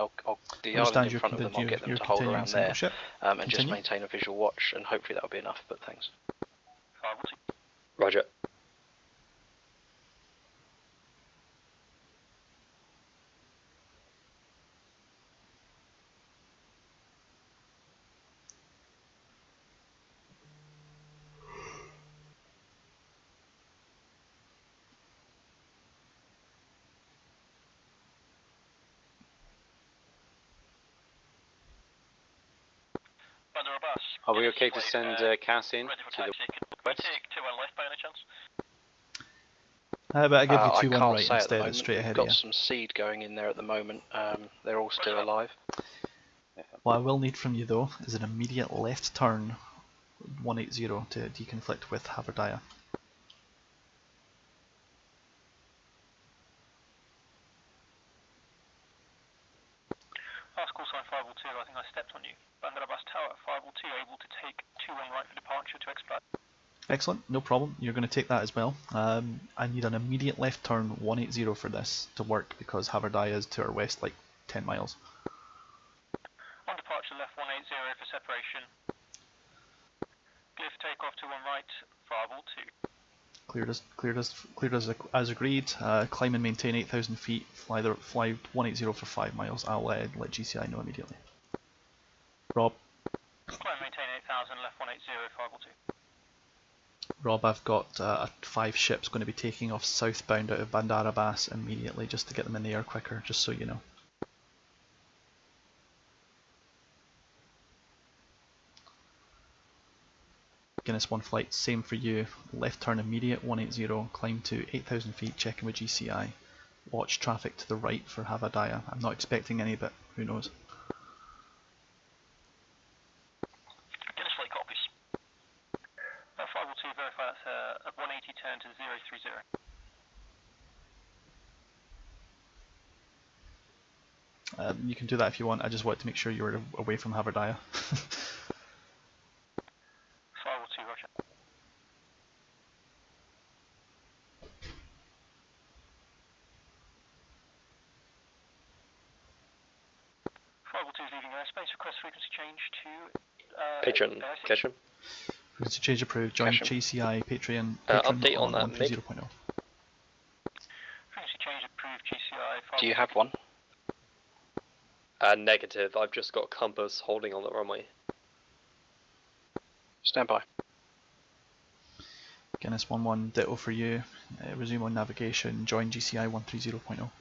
the island in front of them, I'll get them to hold around there, and just maintain a visual watch, and hopefully that'll be enough. But thanks. Roger. Are we okay to send Cass in to the west? Take 2-1 left by any chance? How about I give you 2-1 can't right say instead, at the it's moment. straight ahead We've of got you. some seed going in there at the moment. They're all still alive. What I will need from you though is an immediate left turn 180 to deconflict with Haverdiah. Last call sign 502, I think I stepped on you. Bandera Bus Tower 502, able to take 2-1 right for departure to expedite. Excellent, no problem. You're going to take that as well. I need an immediate left turn 180 for this to work because Haverdiah is to our west like 10 miles. On departure left 180 for separation. Glyph takeoff to 1 right 502. Cleared as agreed. Climb and maintain 8,000 feet. Fly 180 for 5 miles. I'll let GCI know immediately. Rob. Climb and maintain 8,000 left 180 502. Rob, I've got 5 ships going to be taking off southbound out of Bandar Abbas immediately just to get them in the air quicker, just so you know. Guinness 1 flight, same for you. Left turn immediate 180, climb to 8,000 feet, check in with GCI. Watch traffic to the right for Haverdiah. I'm not expecting any, but who knows. Guinness flight copies. 502, verify that's a 180 turn to 030. You can do that if you want, I just wanted to make sure you were away from Haverdiah. 502, roger. 502 is leaving airspace, request frequency change to Patron, Ketchum. Frequency change approved, join GCI, Patreon update on that, 130.0. Frequency change approved, GCI. Do you have one? Negative, I've just got compass holding on the runway. Stand by. Guinness 11, ditto for you. Resume on navigation, join GCI 130.0.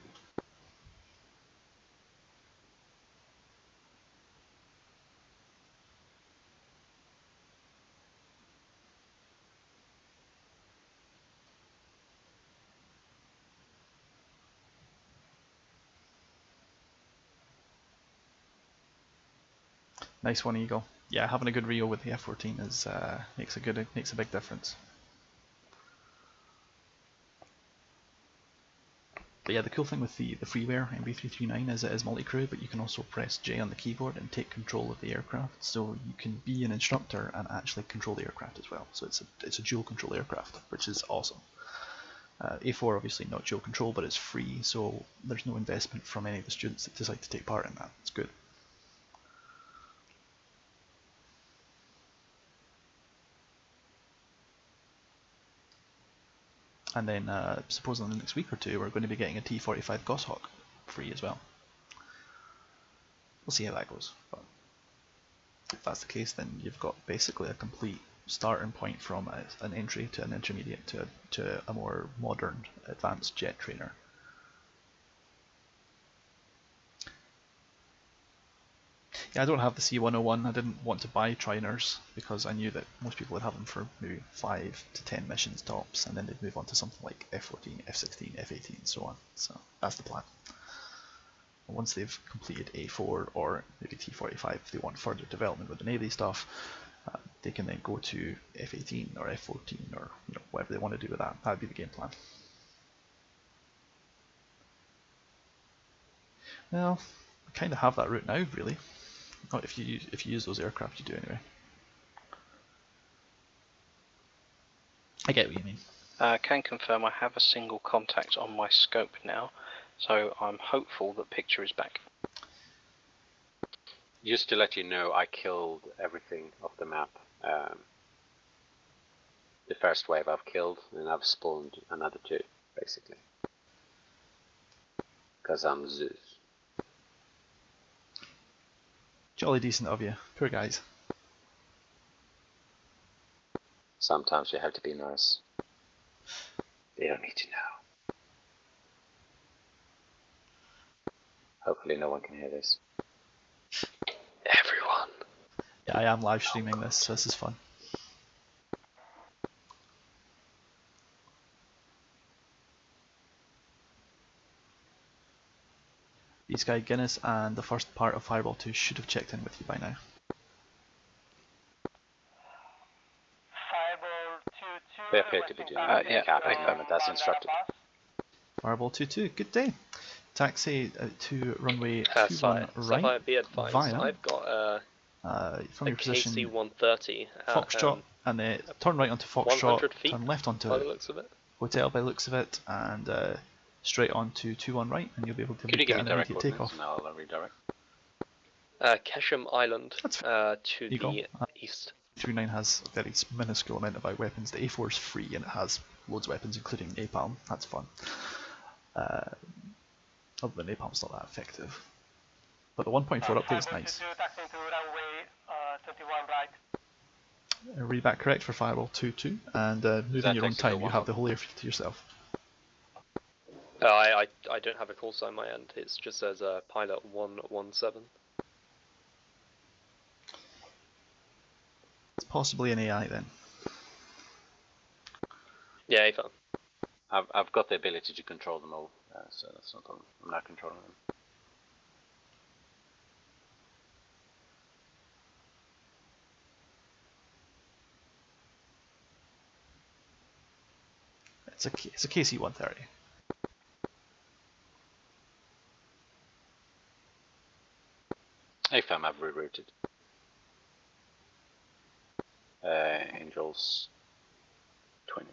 Nice one, Eagle. Yeah, having a good Rio with the F-14 is makes a big difference. But yeah, the cool thing with the freeware MV339 is it is multi-crew, but you can also press J on the keyboard and take control of the aircraft, so you can be an instructor and actually control the aircraft as well. So it's a dual control aircraft, which is awesome. A4 obviously not dual control, but it's free, so there's no investment from any of the students that decide to take part in that. It's good. And then supposedly in the next week or two we're going to be getting a T-45 Goshawk free as well. We'll see how that goes. But if that's the case, then you've got basically a complete starting point from an entry to an intermediate to a more modern advanced jet trainer. Yeah, I don't have the C101. I didn't want to buy trainers because I knew that most people would have them for maybe 5 to 10 missions tops, and then they'd move on to something like F14, F16, F18, and so on. So that's the plan. And once they've completed A4 or maybe T45, if they want further development with the Navy stuff, they can then go to F18 or F14 or whatever they want to do with that. That would be the game plan. Well, I kind of have that route now, really. Not if you use those aircraft, you do anyway. I get what you mean. Can confirm I have a single contact on my scope now, so I'm hopeful that picture is back. Just to let you know, I killed everything off the map. The first wave I've killed, and I've spawned another 2, basically. Because I'm Zeus. Jolly decent of you. Poor guys. Sometimes you have to be nice. They don't need to know. Hopefully no one can hear this. Everyone. Yeah, I am live streaming this, so this is fun. These guys, Guinness and the first part of Fireball 2 should have checked in with you by now. They appear to be doing capping as instructed. Fireball 2-2, good day. Taxi out to runway 21 right be advised, via I've got from your position KC-130 Foxtrot, and then turn right onto Foxtrot, turn left onto by the looks of it. Hotel by the looks of it, and straight on to 21 right, and you'll be able to Could you give get me an direct immediate takeoff. and I'll redirect? Kesham Island to the east. 39 has a very minuscule amount of weapons. The A4 is free and it has loads of weapons, including napalm. That's fun. Although the napalm's not that effective. But the 1.4 update is nice. Read back correct for Fireball 2-2, and moving your own time, you have the whole airfield to yourself. I don't have a call sign on my end, it just says pilot 117. It's possibly an AI then. Yeah, AFA. I've got the ability to control them all, so that's not a problem. I'm not controlling them. It's a KC-130. AFAM I've rerouted. Angels 20.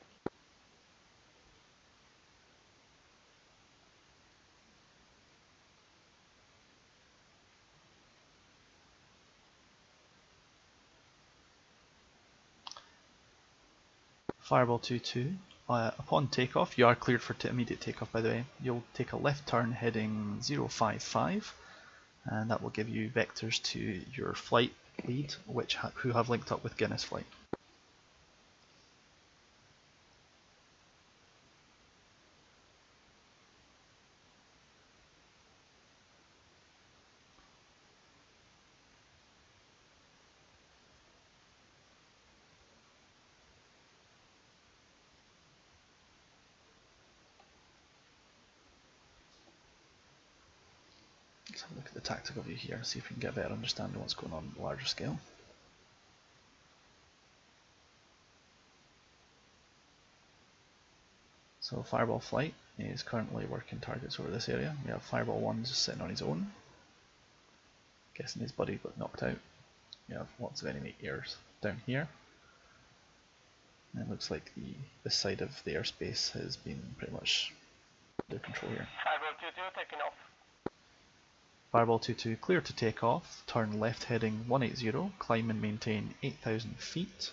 Fireball 2-2. Upon takeoff, you are cleared for immediate takeoff by the way. You'll take a left turn heading 055, and that will give you vectors to your flight lead, who have linked up with Guinness Flight. Let's have a look at the tactical view here, see if we can get a better understanding of what's going on at a larger scale. So Fireball Flight is currently working targets over this area. We have Fireball 1 just sitting on his own. Guessing his buddy got knocked out. We have lots of enemy airs down here. And it looks like this side of the airspace has been pretty much under control here. Fireball 2-2 taking off. Fireball 2-2 clear to take off, turn left heading 180, climb and maintain 8,000 feet.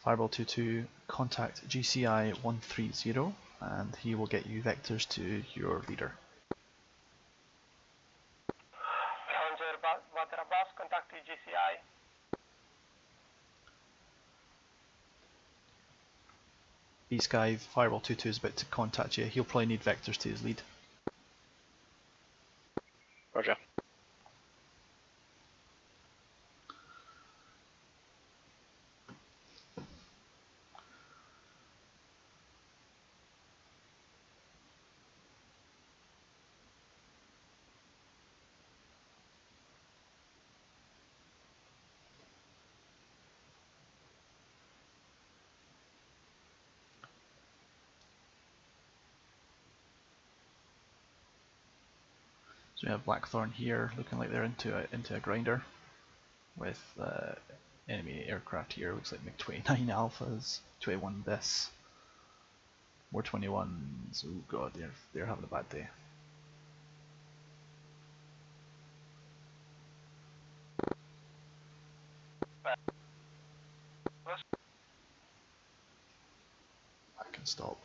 Fireball 2-2, contact GCI 130 and he will get you vectors to your leader. Roger, bus, contact GCI. B-Sky, Fireball 2-2 is about to contact you, he'll probably need vectors to his lead. Roger. So we have Blackthorn here, looking like they're into a grinder, with enemy aircraft here. Looks like MiG-29 Alphas, 21 Bis, more 21s. Oh god, they're having a bad day. stop.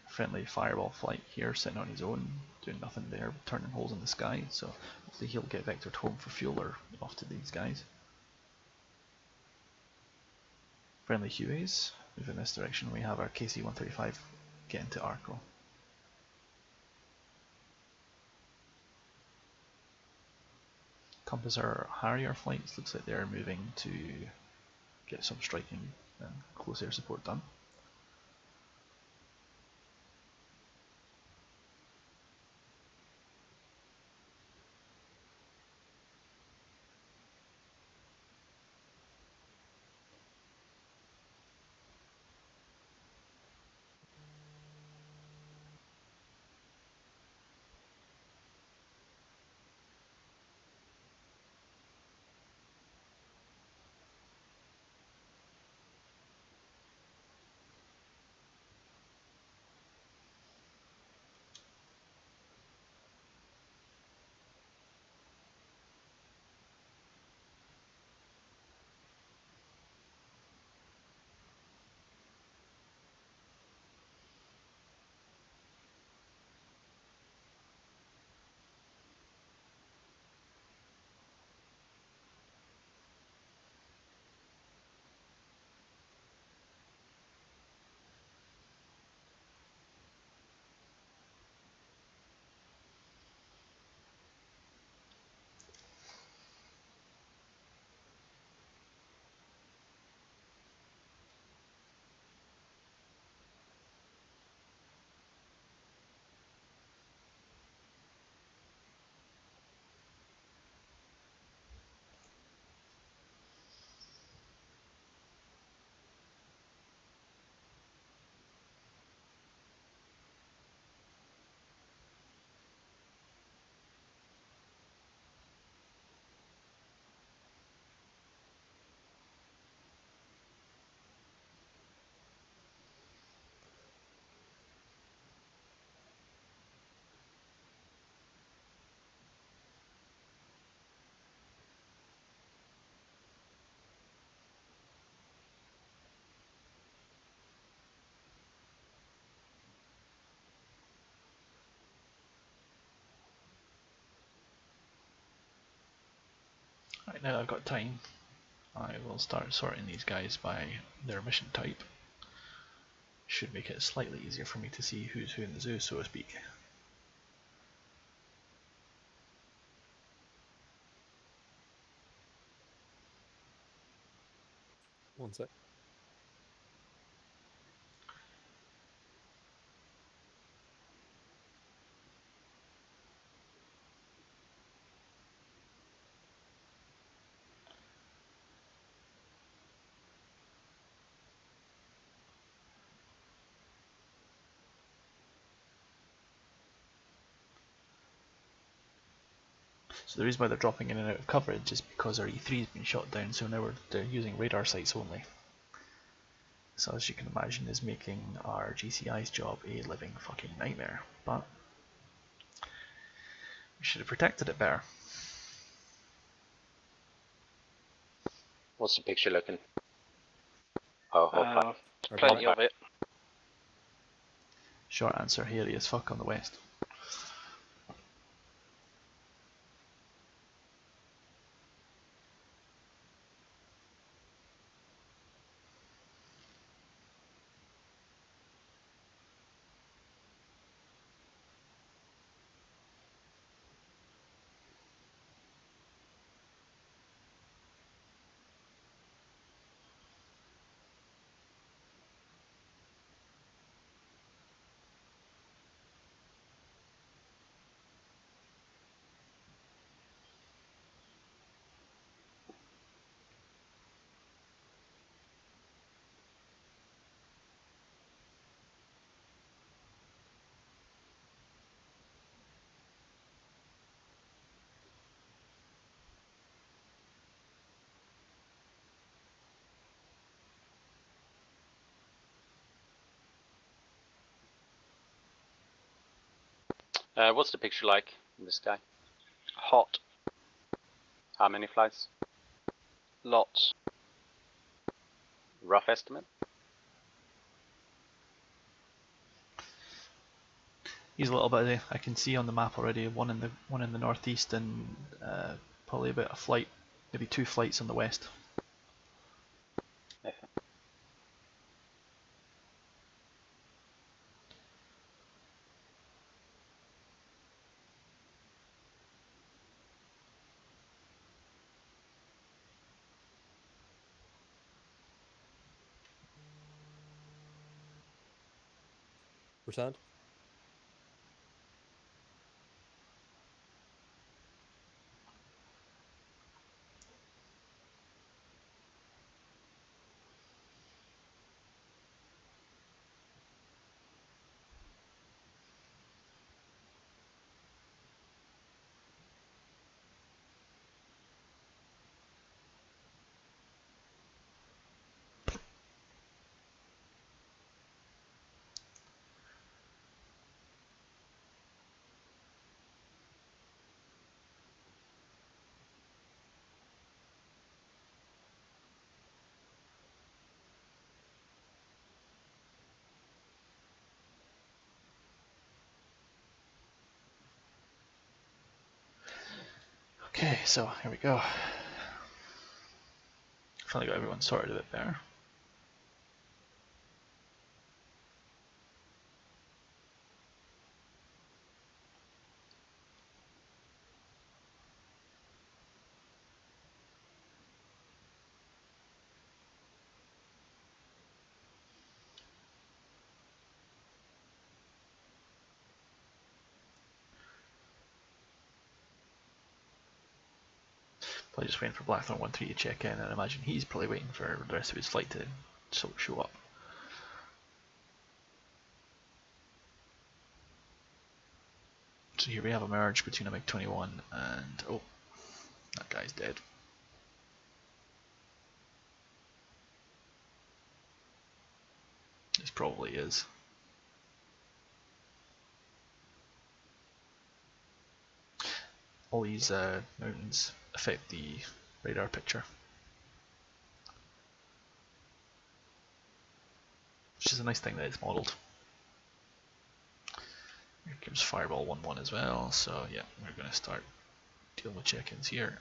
Friendly fireball flight here, sitting on his own, doing nothing there, turning holes in the sky, so hopefully he'll get vectored home for fuel or off to these guys. Friendly Hueys, move in this direction. We have our KC-135 get into Arco. Compass our Harrier flights, looks like they're moving to get some striking and close air support done. Right, now I've got time, I will start sorting these guys by their mission type. Should make it slightly easier for me to see who's who in the zoo, so to speak. One sec. So the reason why they're dropping in and out of coverage is because our E3 has been shot down, so now they're using radar sites only. So as you can imagine, is making our GCI's job a living fucking nightmare, but we should have protected it better. What's the picture looking? Oh, plenty of it. Short answer, hairy as fuck on the west. What's the picture like? in the sky? Hot. How many flights? Lots. Rough estimate? He's a little busy. I can see on the map already one in the northeast and probably about a flight, maybe 2 flights on the west. Okay. Returned. Okay, so here we go. Finally got everyone sorted a bit better. Probably just waiting for Blackthorn 1-3 to check in, and I imagine he's probably waiting for the rest of his flight to show up. So here we have a merge between a MiG-21 and... oh, that guy's dead. This probably is. All these mountains affect the radar picture, which is a nice thing that it's modelled. Here comes Fireball 1-1 as well, so yeah, we're going to start dealing with check-ins here.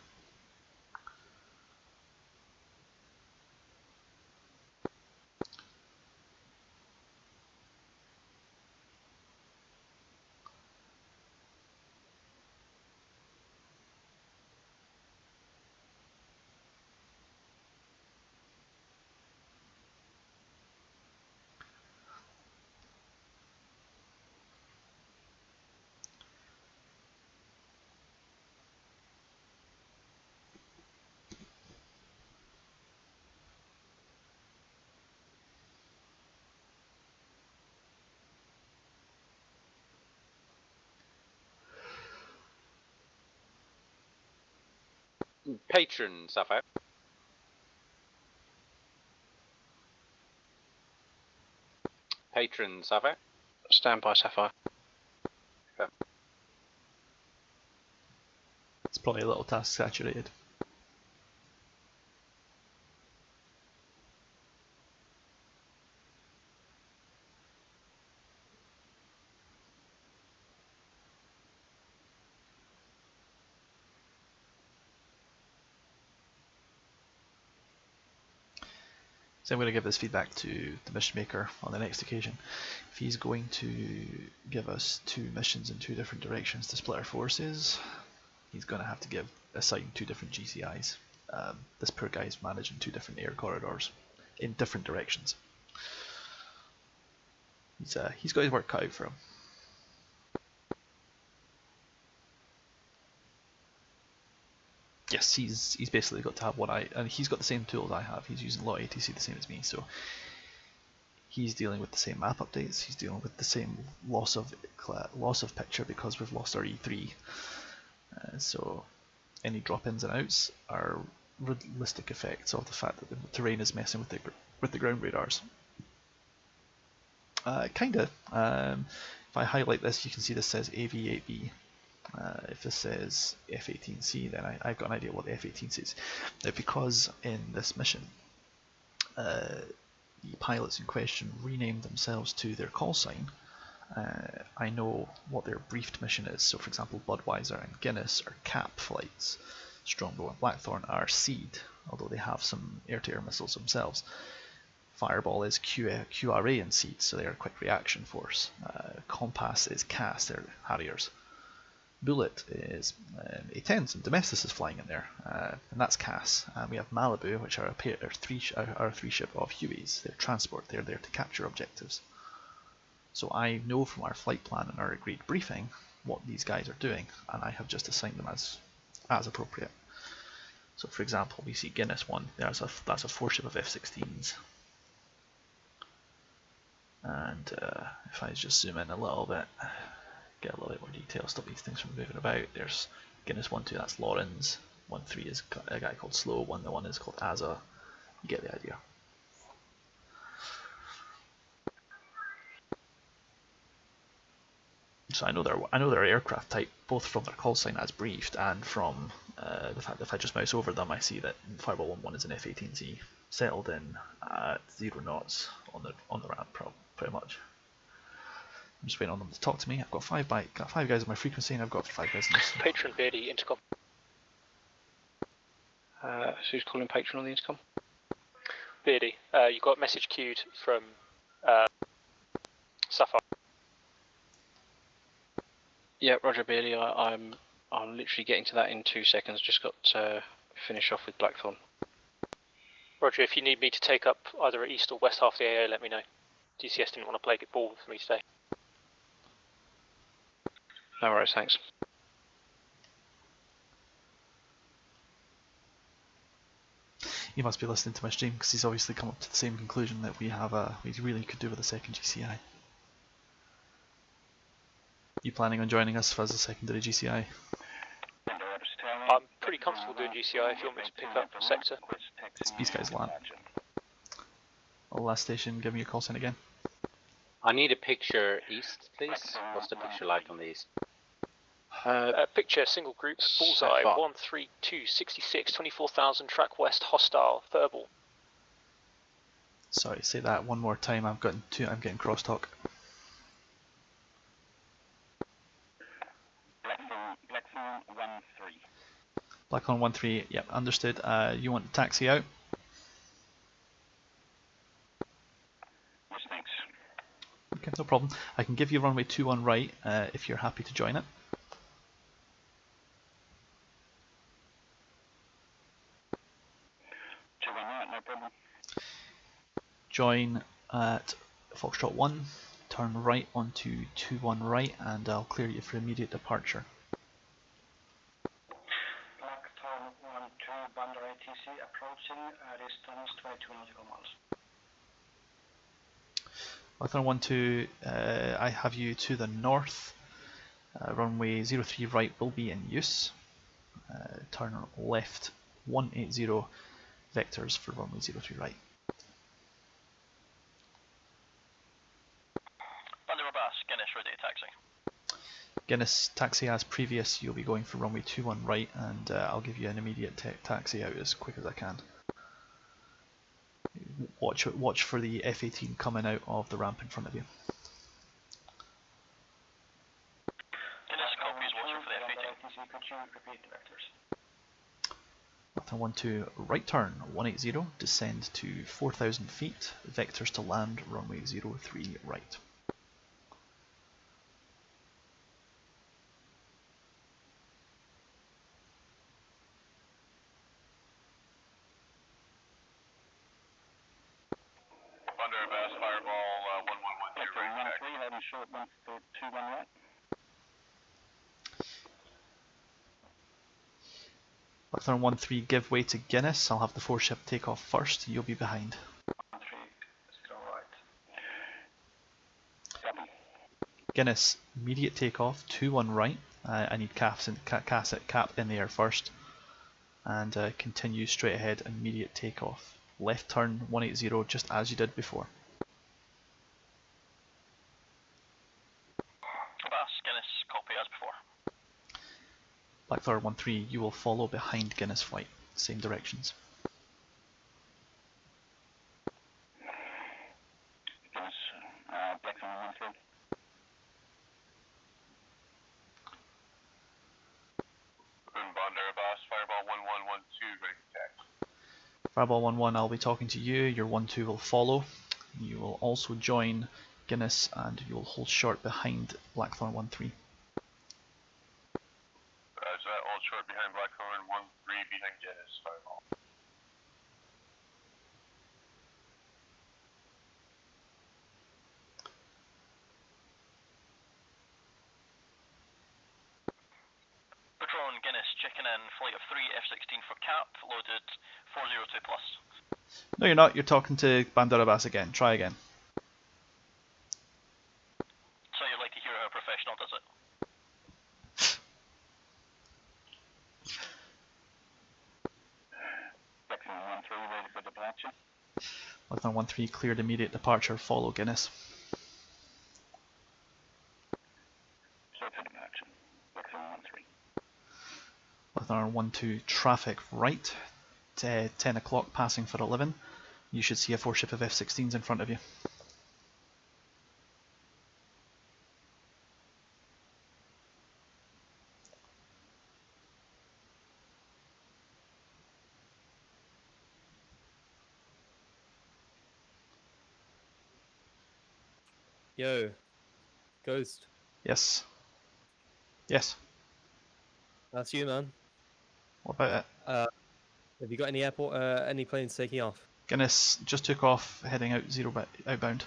Patron, Sapphire. Patron, Sapphire. Stand by, Sapphire. Okay. It's probably a little task saturated. So I'm going to give this feedback to the mission maker on the next occasion. If he's going to give us 2 missions in 2 different directions to split our forces, he's going to have to assign 2 different GCIs. This poor guy's managing 2 different air corridors in different directions. He's got his work cut out for him. Yes, he's basically got to have and he's got the same tools I have. He's using LOTATC the same as me, so he's dealing with the same map updates. He's dealing with the same loss of picture because we've lost our E3. So any drop-ins and outs are realistic effects of the fact that the terrain is messing with the ground radars. Kinda. If I highlight this, you can see this says AV8B. If this says F-18C, then I've got an idea what the F-18C is. Now, because in this mission, the pilots in question renamed themselves to their call sign, I know what their briefed mission is. So, for example, Budweiser and Guinness are CAP flights. Strongbow and Blackthorn are SEED, although they have some air-to-air missiles themselves. Fireball is QRA and SEED, so they are quick reaction force. Compass is CAS, they're Harriers. Bullet is A-10s, and Domestos is flying in there, and that's CAS. And we have Malibu, which are a three ship of Hueys. They're transport, they're there to capture objectives. So I know from our flight plan and our agreed briefing what these guys are doing, and I have just assigned them as appropriate. So for example, we see Guinness 1, that's a 4-ship of F-16s. And if I just zoom in a little bit, get a little bit more detail, stop these things from moving about. There's Guinness 1-2, that's Lawrence. 1-3 is a guy called Slow. 1-1 is called Asa. You get the idea. So I know their aircraft type both from their call sign as briefed and from the fact that if I just mouse over them, I see that Fireball 1-1 is an F-18C settled in at 0 knots on the ramp, pretty much. I'm just waiting on them to talk to me. I've got 5 guys on my frequency, and I've got 5 guys on this. Patron Beardy, intercom. Who's calling Patron on the intercom? Beardy, you got a message queued from Sapphire. Yeah, Roger Beardy. I'm literally getting to that in 2 seconds. Just got to finish off with Blackthorn. Roger, if you need me to take up either east or west half of the AA, let me know. DCS didn't want to play ball for me today. No worries, thanks. He must be listening to my stream because he's obviously come up to the same conclusion that we really could do with a second GCI. You planning on joining us as a secondary GCI? I'm pretty comfortable doing GCI if you want me to pick up sector. It's Beast Guy's LAN. Last station, give me your call sign again. I need a picture east, please. What's the picture like on the east? Picture single group bullseye 13266 24,000 track west hostile verbal. Sorry, say that one more time. I'm getting crosstalk. Blackthorn 1-3. Blackthorn 1-3. Yep, understood. You want taxi out? Yes, thanks. Okay, no problem. I can give you runway 21 right if you're happy to join it. No problem. Join at Foxtrot 1, turn right onto 21 right, and I'll clear you for immediate departure. Blackthorn 1-2, Bandar ATC approaching, distance 22 nautical miles. Blackthorn 1-2, I have you to the north. Runway 03 right will be in use. Turn left 180. Vectors for runway 03 right. Bandar Abbas, Guinness ready to taxi. Guinness, taxi as previous. You'll be going for runway 21 right, and I'll give you an immediate taxi out as quick as I can. Watch for the F-18 coming out of the ramp in front of you. Guinness copies, watching for the F-18. Could you repeat the vectors? 1-2 right turn 180, descend to 4,000 feet, vectors to land runway 03 right. Thunder Bass Fireball 1113 right. 1-3, heading short 1-2-1 right. Blackthorn 1-3, give way to Guinness. I'll have the 4-ship take off first. You'll be behind. 1-3, 0 right. Guinness, immediate takeoff, 2-1 right. I need cap in the air first. And continue straight ahead, immediate takeoff. Left turn 180, just as you did before. Abbas, Guinness, copy as before. Blackthorn 13, you will follow behind Guinness flight, same directions. Guinness, Blackthorn 13. Bond Airbus, Fireball 1112, ready for taxi. Fireball 11, I'll be talking to you, your 12 will follow. You will also join Guinness and you will hold short behind Blackthorn 13. So that hold short behind Blackthorn 13 behind Guinness, Fireball. Patron Guinness, checking in, flight of 3 F-16 for cap, loaded 402 plus. No, you're not. You're talking to Bandar Abbas again. Try again. So you'd like to hear how a professional does it? Blackthorn 13, ready for departure. Blackthorn 13, cleared immediate departure. Follow Guinness. Clear for departure. Blackthorn 13. Blackthorn 12, traffic right. 10 o'clock, passing for 11. You should see a 4 ship of F-16s in front of you. Yo, Ghost. Yes. Yes. That's you, man. What about it? Have you got any airport, any planes taking off? Guinness just took off, heading out outbound.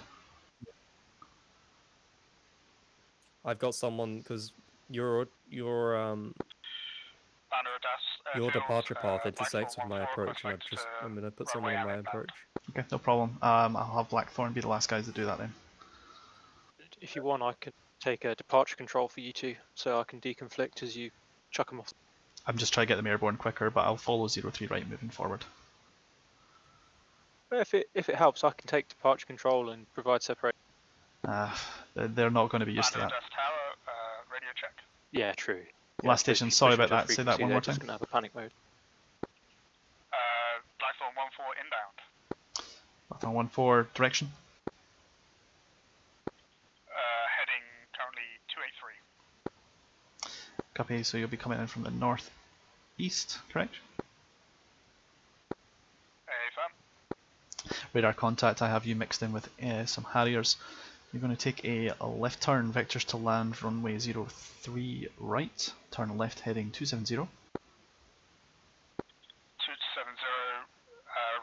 I've got someone because your departure path intersects with my approach, and I'm gonna put someone in my approach. Okay, no problem. I'll have Blackthorn be the last guys to do that then. If you want, I can take a departure control for you two, so I can deconflict as you chuck them off. I'm just trying to get them airborne quicker, but I'll follow 03 right moving forward. If it helps, I can take departure control and provide separation. They're not going to be used to that. Tower, radio check. Yeah, true. Last station, sorry about that. Say that one more time. Just gonna have a panic mode. Blackthorn 14 inbound. Blackthorn 14, direction. Heading currently 283. Copy, so you'll be coming in from the northeast, correct? Firm. Radar contact, I have you mixed in with some Harriers. You're going to take a left turn, vectors to land, runway 03 right, turn left heading 270. 270,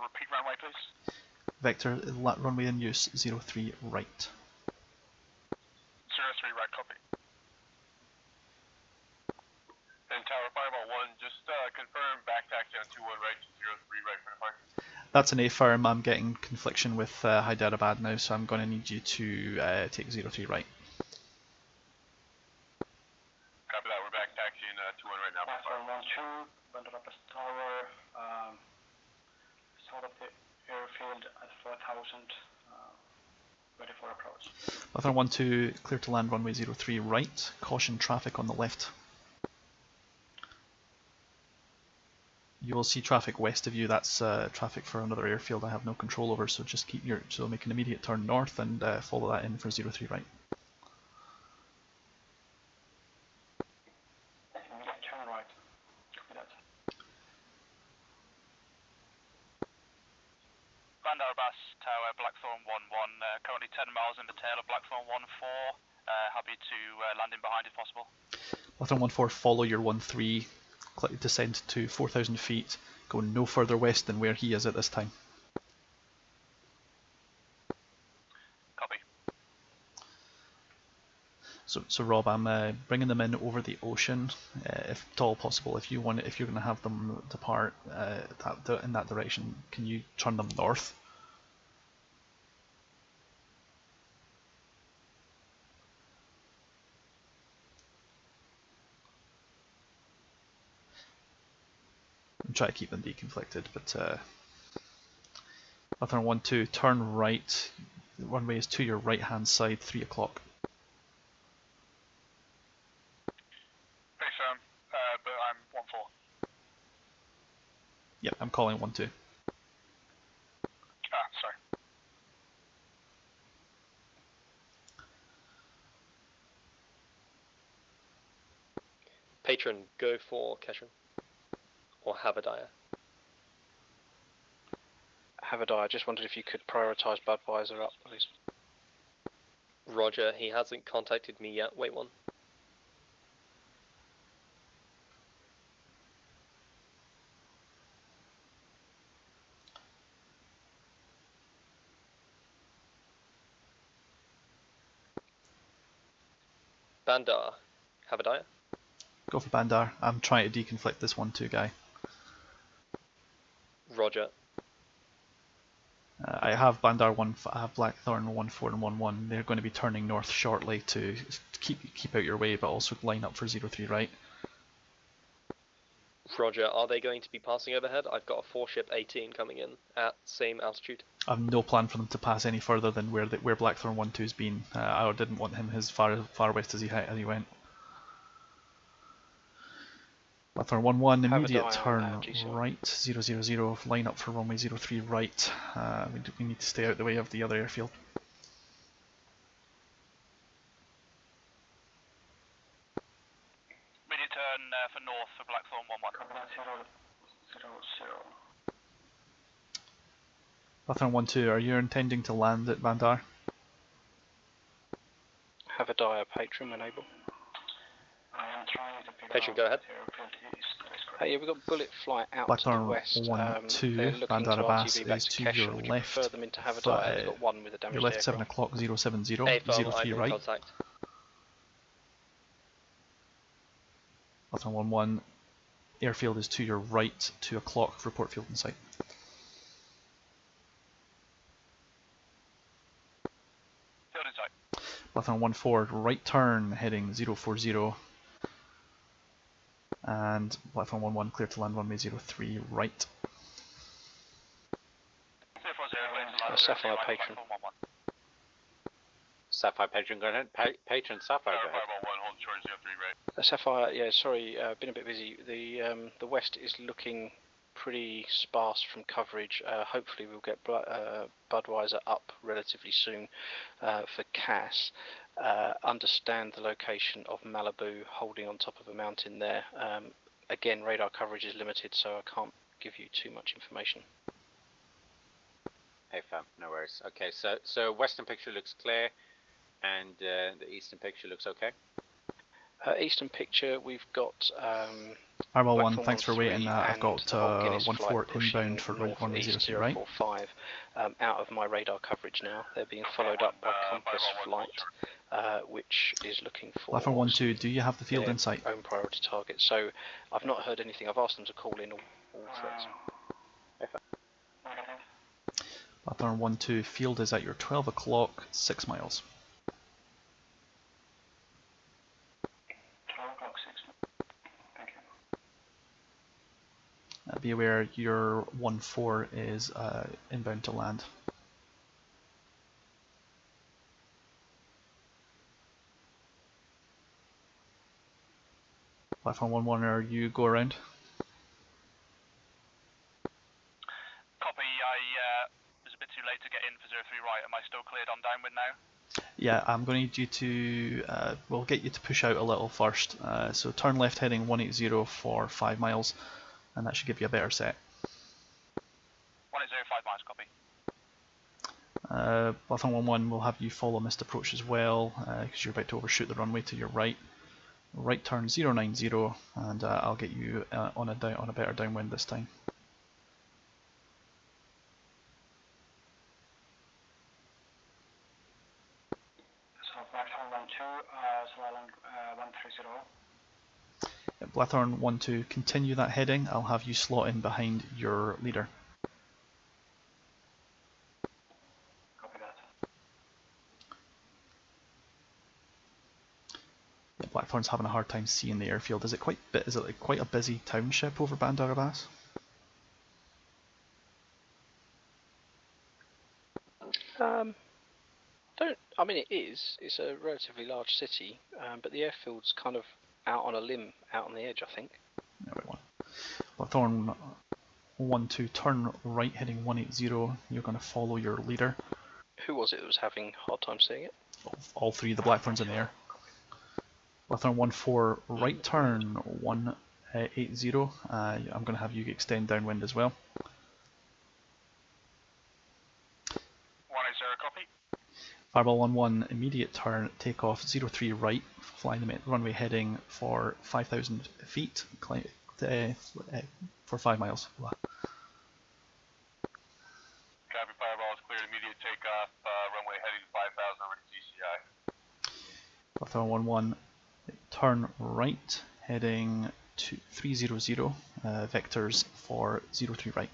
repeat runway please. Vector, runway in use, 03 right. 03 right, copy. And Tower Fireball 1, just confirm back taxi on 21 right to 03 right for departure. That's an A firm. I'm getting confliction with Hyderabad now, so I'm going to need you to take 03 right. Copy that, we're back taxiing 21 right now. Blackthorn 12, Bandar Abbas Tower, south of the airfield at 4000, ready for approach. Blackthorn 12, clear to land runway 03 right. Caution traffic on the left. You will see traffic west of you. That's traffic for another airfield I have no control over, so just so make an immediate turn north and follow that in for 03 right. Turn right. Copy that. Bandar Abbas Tower, Blackthorn 11, currently 10 miles in the tail of Blackthorn 14. Happy to land in behind if possible. Blackthorn 14, follow your 13. Descend to 4,000 feet, go no further west than where he is at this time. Copy. So Rob, I'm bringing them in over the ocean, if at all possible. If you're going to have them depart in that direction, can you turn them north? Try to keep them deconflicted, but Blackthorn 12, turn right. The runway is to your right hand side, 3 o'clock. Very firm, but I'm Yep, I'm calling 1-2. Ah, sorry. Patron, go for Ketron. Or Havadiah. Havadiah, I just wondered if you could prioritise Budweiser up, please. Roger, he hasn't contacted me yet. Wait one. Bandar, Havadiah. Go for Bandar. I'm trying to deconflict this 1-2 guy. Roger. I have Bandar 1, I have Blackthorn 1-4 and 1-1. They're going to be turning north shortly to keep out your way, but also line up for 0-3 right. Roger, are they going to be passing overhead? I've got a 4-ship 18 coming in at same altitude. I've no plan for them to pass any further than where Blackthorn 1-2's been. I didn't want him as far west as he went. Blackthorn 1-1, immediate turn right, 000, line up for runway 03 right. We need to stay out the way of the other airfield. Immediate turn for north for Blackthorn 1-1. Blackthorn 1-2, are you intending to land at Bandar? Havadiah, Patron, when able. I am trying to pick Patron, go ahead. Yeah, we've got bullet flight out Blackthorn to the west. 1-2, Bandar Abbas is to your left. Them into Havadiah. They've got one with a damaged your left aircraft. 7 o'clock, 070, AFL, 03 right. Contact. Blackthorn 1-1, airfield is to your right, 2 o'clock, report field in sight. Field in sight. Blackthorn 1-4, right turn, heading 040. And Blackthorn 1-1, clear to land runway 03 right. Sapphire, Patron. Sapphire, Patron, go ahead. Patron, Sapphire, go ahead. Sapphire, yeah, sorry, been a bit busy. The west is looking pretty sparse from coverage. Hopefully we'll get Budweiser up relatively soon for CAS. Understand the location of Malibu holding on top of a mountain there. Again, radar coverage is limited, so I can't give you too much information. Hey fam, no worries. Okay, so western picture looks clear, and the eastern picture looks okay. Eastern picture, we've got Armor 1, thanks for waiting. I've got 1-4 inbound for runway 03 right. Out of my radar coverage now. They're being followed up by Compass Flight, which is looking for Blackthorn 1-2, do you have the field in sight? Own priority target. So I've not heard anything. I've asked them to call in all threats. Blackthorn 1-2, field is at your 12 o'clock, 6 miles. 12 o'clock, 6. Thank you. Be aware your 1-4 is inbound to land. Blackthorn 1-1, are you go around? Copy, I was a bit too late to get in for 03 right. Am I still cleared on downwind now? Yeah, I'm going to need you to, we'll get you to push out a little first. So turn left heading 180 for 5 miles, and that should give you a better set. 180, 5 miles, copy. Blackthorn 1-1 will have you follow missed approach as well, because you're about to overshoot the runway to your right. Right turn 090, and I'll get you on a better downwind this time. So Blackthorn 1-2, so Island 130. Blackthorn 1-2, continue that heading. I'll have you slot in behind your leader. Copy that. Yeah, Blackthorn's having a hard time seeing the airfield. Is it quite a busy township over Bandar Abbas? I mean, it is. It's a relatively large city, but the airfield's kind of out on a limb, out on the edge, I think. No, wait, one. Blackthorn 12, turn right heading 180. You're going to follow your leader. Who was it that was having a hard time seeing it? All three of the Blackthorns in the air. Blackthorn 14, right turn 180. I'm going to have you extend downwind as well. 180, copy. Fireball 11, immediate turn, take off 03 right, flying the runway heading for 5,000 feet, for 5 miles. Copy, Fireball is cleared, immediate takeoff, runway heading 5,000 over to DCI. Blackthorn 11, turn right, heading to 300, vectors for 03 right.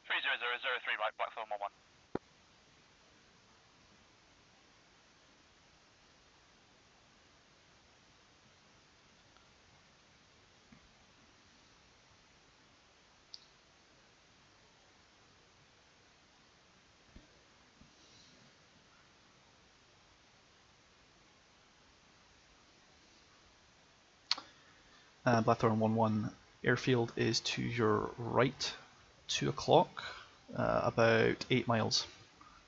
30003 right, Blackthorn 11. Blackthorn 11, airfield is to your right, 2 o'clock, about 8 miles.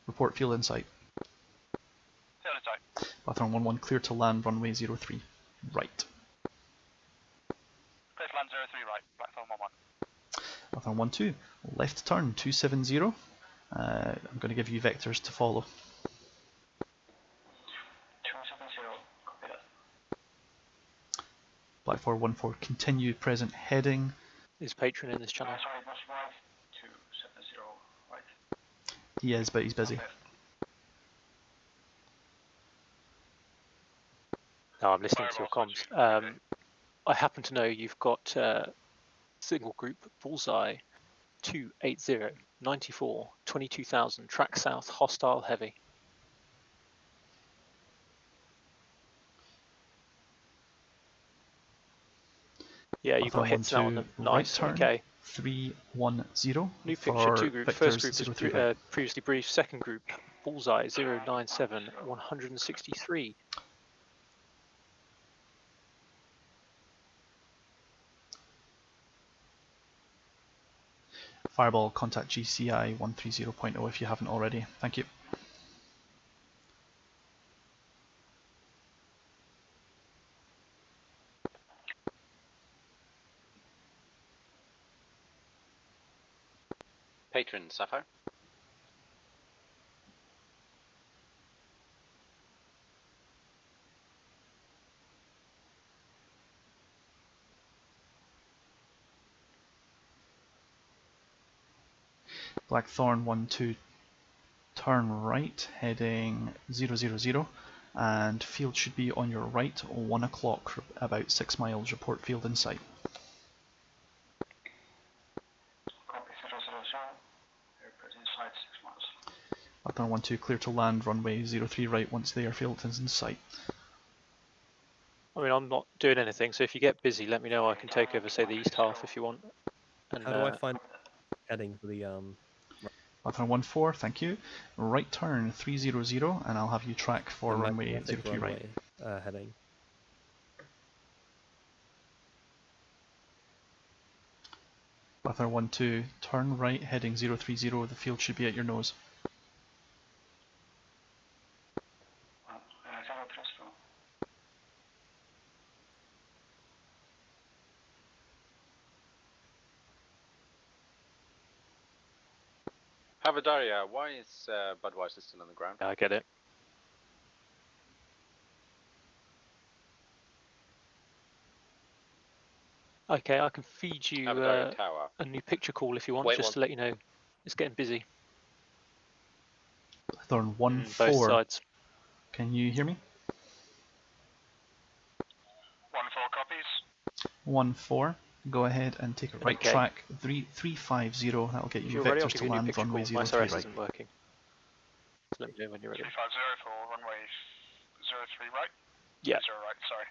Report field in sight. Field in sight. Blackthorn 11, clear to land runway 03 right. Clear to land 03 right, Blackthorn 11. Blackthorn 12, left turn 270. I'm going to give you vectors to follow. 270, copy that. Blackthorn 14, continue present heading. Is Patron in this channel? Sorry, it was right. 270, right. He is, but he's busy. Okay. No, I'm listening to your comms. I happen to know you've got signal group Bullseye 280 94 22,000 track south hostile heavy. Yeah, you've got hits now on them. Nice. Right turn, okay. 310. New picture, 2 groups. First group is previously briefed. Second group Bullseye 097 163. Fireball, contact GCI 130.0 if you haven't already. Thank you. Patron, Sapphire. Blackthorn 12, turn right, heading 000, and field should be on your right, 1 o'clock, about 6 miles, report field in sight. Copy 000, airport inside 6 miles. Blackthorn 12, clear to land, runway 03 right once the airfield is in sight. I mean, I'm not doing anything, so if you get busy, let me know. I can take over, say, the east half if you want. And, how do I find heading for the Blackthorn 14, thank you. Right turn 300, and I'll have you track for runway 03 right. Heading. Blackthorn 12, turn right heading 030, the field should be at your nose. 030. Havadaria, why is Budweiser still on the ground? I get it. Okay, I can feed you a new picture call if you want, just to let you know it's getting busy. Blackthorn 14, both sides. Can you hear me? 14 copies. 14, go ahead and take a right track 350, that'll get you vectors to land runway 03 right. Isn't working. So let me know when you're ready. 350 for runway 03 right? Yeah. 0 right, sorry.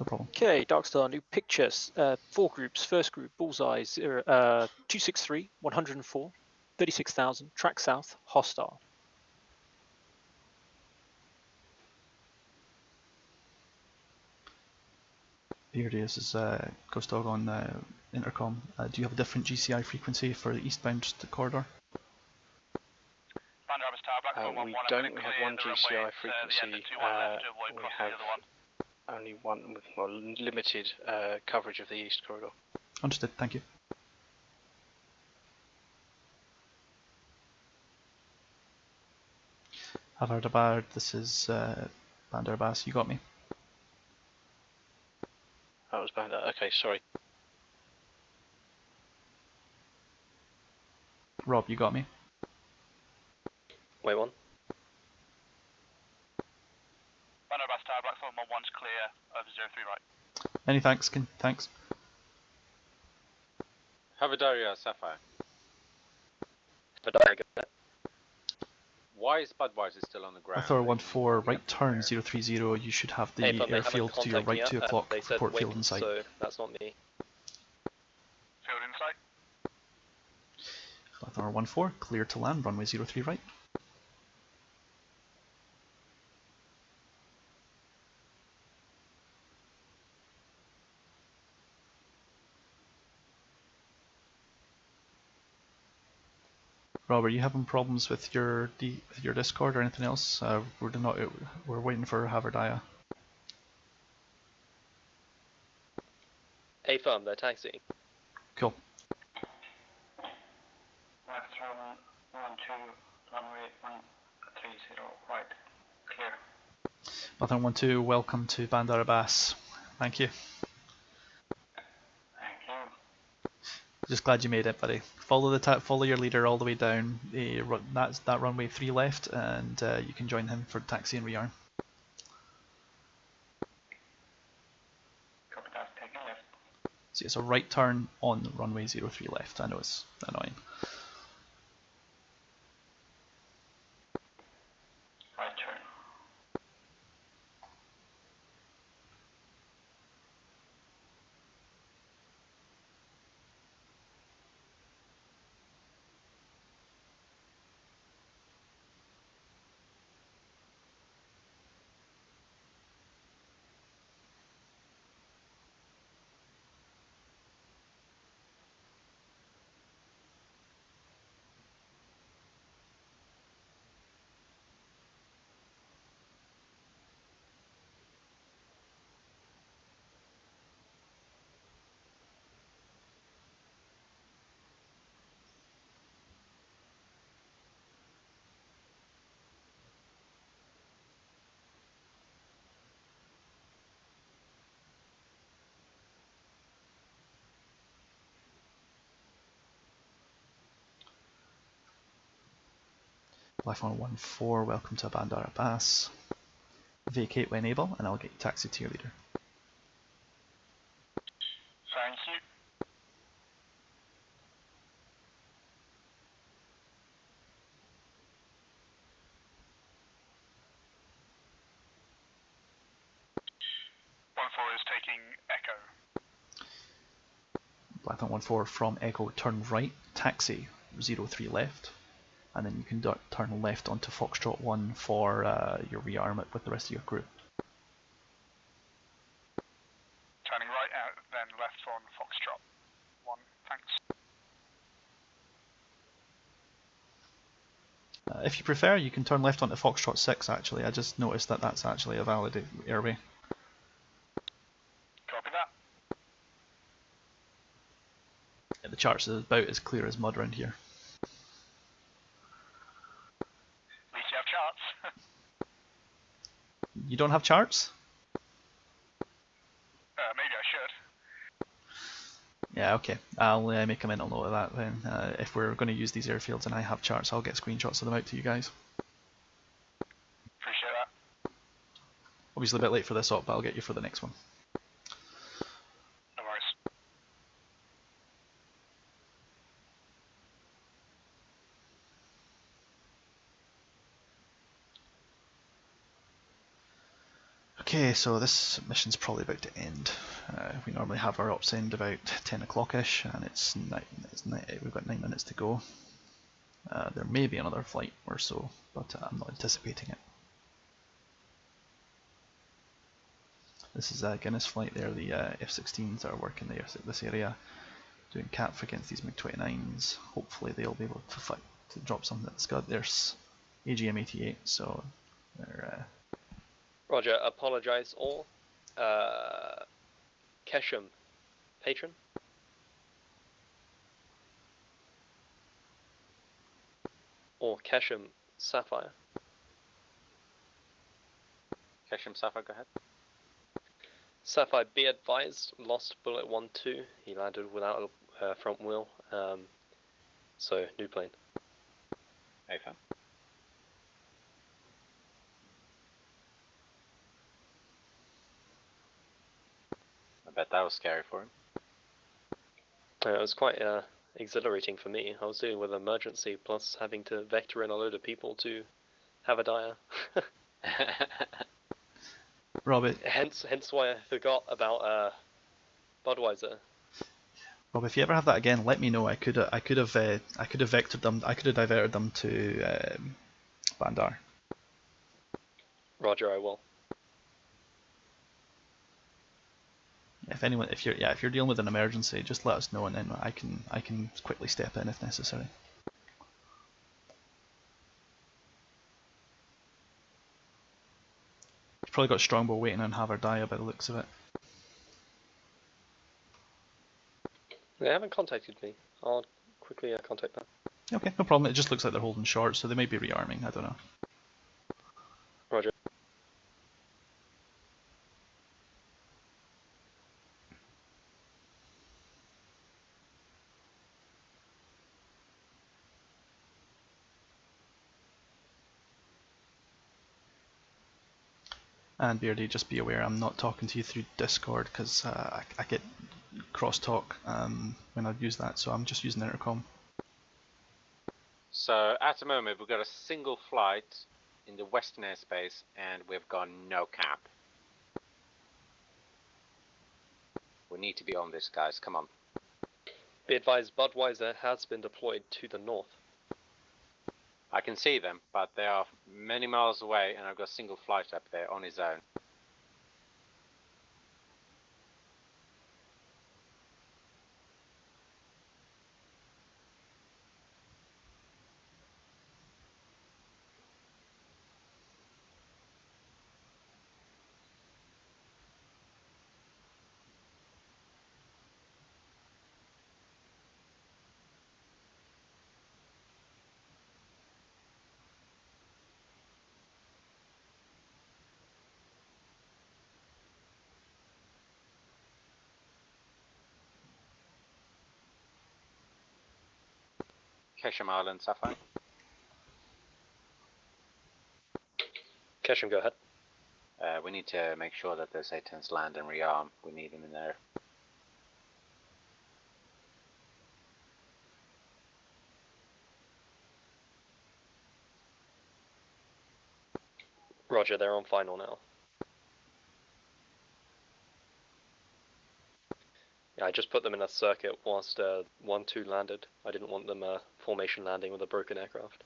No problem. Okay, Darkstar, new pictures. 4 groups. First group, Bullseye 263 104 36,000 track south hostile. Here it is, Ghost Dog on intercom. Do you have a different GCI frequency for the eastbound corridor? We don't. We have one GCI frequency. We have only one, well, limited coverage of the east corridor. Understood. Thank you. Havardabad, this is Bandar Abbas. You got me? That was Bandar. Okay, sorry. Rob, you got me? Wait one. Bandar Abbas Tower, Blackthorn 1-1's clear, over 03 right. Many thanks, thanks. Havadaria Sapphire. Havadaria, go ahead. Why is Budweiser still on the ground? Author 1-4, right turn 030, you should have the airfield to your right, 2 o'clock, report field in sight. So that's not me. Field in sight. Author 1-4, clear to land, runway 03 right. Rob, are you having problems with your Discord or anything else? We're waiting for Havardaya. A firm, they're taxiing. Cool. Blackthorn 1-2, runway 130 right, clear. Blackthorn 1-2, welcome to Bandar Abbas. Thank you. Just glad you made it, buddy. Follow your leader all the way down. That's that runway 3 left, and you can join him for taxi and rearm. Copy that, taking left. So it's a right turn on runway 03 left. I know it's annoying. Right turn. Blackthorn 1-4, welcome to Bandar Abbas. Vacate when able, and I'll get you taxied to your leader. Thank you. Is taking Echo. Blackthorn 1-4 from Echo, turn right, taxi 03 left, and then you can turn left onto Foxtrot 1 for your rearm with the rest of your crew. Turning right out, then left on Foxtrot 1, thanks. If you prefer, you can turn left onto Foxtrot 6 actually. I just noticed that that's actually a valid airway. Copy that. Yeah, the charts are about as clear as mud around here. At least you have charts. You don't have charts? Maybe I should. Yeah, okay. I'll make a mental note of that then. If we're going to use these airfields and I have charts, I'll get screenshots of them out to you guys. Appreciate that. Obviously a bit late for this op, but I'll get you for the next one. No worries. Okay, so this mission's probably about to end. We normally have our ops end about 10 o'clock-ish, and we've got 9 minutes to go. There may be another flight or so, but I'm not anticipating it. This is a Guinness flight there, the F-16s that are working this area. doing cap against these MiG-29s. Hopefully they'll be able to fight to drop something at the Scud. There's AGM-88, so they're... Roger, apologise all. Kesham, patron. Or Kesham, Sapphire. Kesham, Sapphire, go ahead. Sapphire, be advised, lost bullet 1-2. He landed without a front wheel, so new plane. AFA. I bet that was scary for him. It was quite exhilarating for me. I was dealing with an emergency plus having to vector in a load of people to have a dire. Rob, hence why I forgot about Budweiser. Rob, if you ever have that again, let me know. I could have vectored them. I could have diverted them to Bandar. Roger, I will. If you're dealing with an emergency, just let us know, and then I can quickly step in if necessary. You've probably got Strongbow waiting on Havardaya by the looks of it. They haven't contacted me. I'll quickly contact them. Okay, no problem. It just looks like they're holding short, so they might be rearming. I don't know. Roger. And Beardy, just be aware I'm not talking to you through Discord because I get crosstalk when I use that, so I'm just using intercom. So at the moment we've got a single flight in the western airspace and we've got no cap. We need to be on this, guys. Come on. Be advised, Budweiser has been deployed to the north. I can see them, but they are many miles away and I've got a single flight up there on his own. Kesham Island, Sapphire. Kesham, go ahead. We need to make sure that those A-10s land and rearm. We need them in there. Roger, they're on final now. Yeah, I just put them in a circuit whilst 1-2 landed. I didn't want them formation landing with a broken aircraft.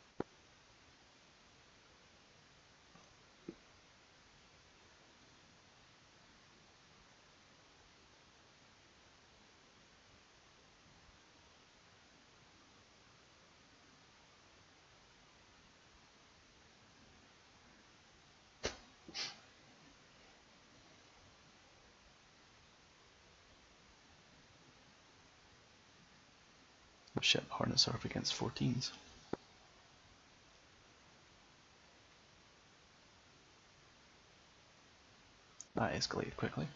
Oh shit, Hornets are up against 14s. That escalated quickly.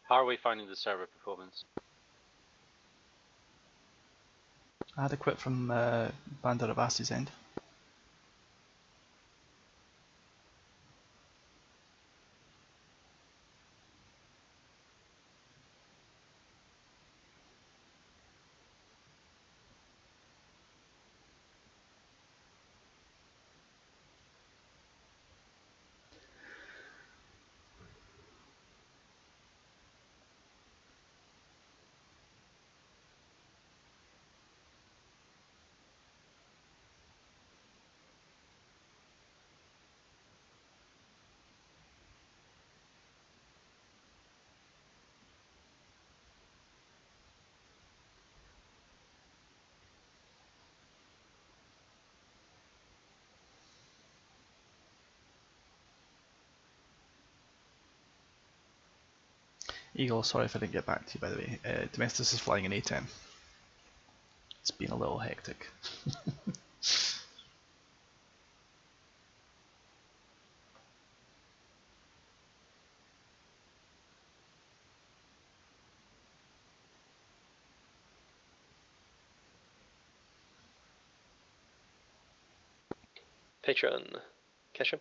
How are we finding the server performance? Adequate from Bandar Abbasi's end. Eagle, sorry if I didn't get back to you, by the way. Domestos is flying an A10. It's been a little hectic. Patron, Kesha.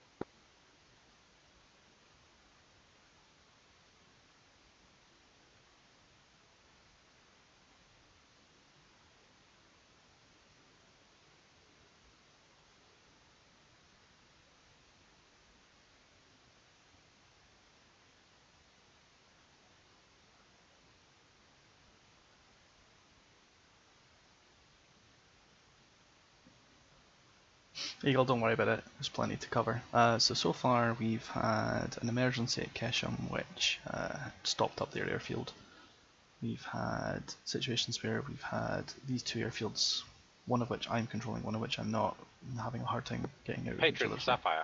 Eagle, don't worry about it, there's plenty to cover. So far we've had an emergency at Kesham which stopped up their airfield. We've had situations where we've had these two airfields, one of which I'm controlling, one of which I'm not, having a hard time getting out of each Patron, other's way. Sapphire.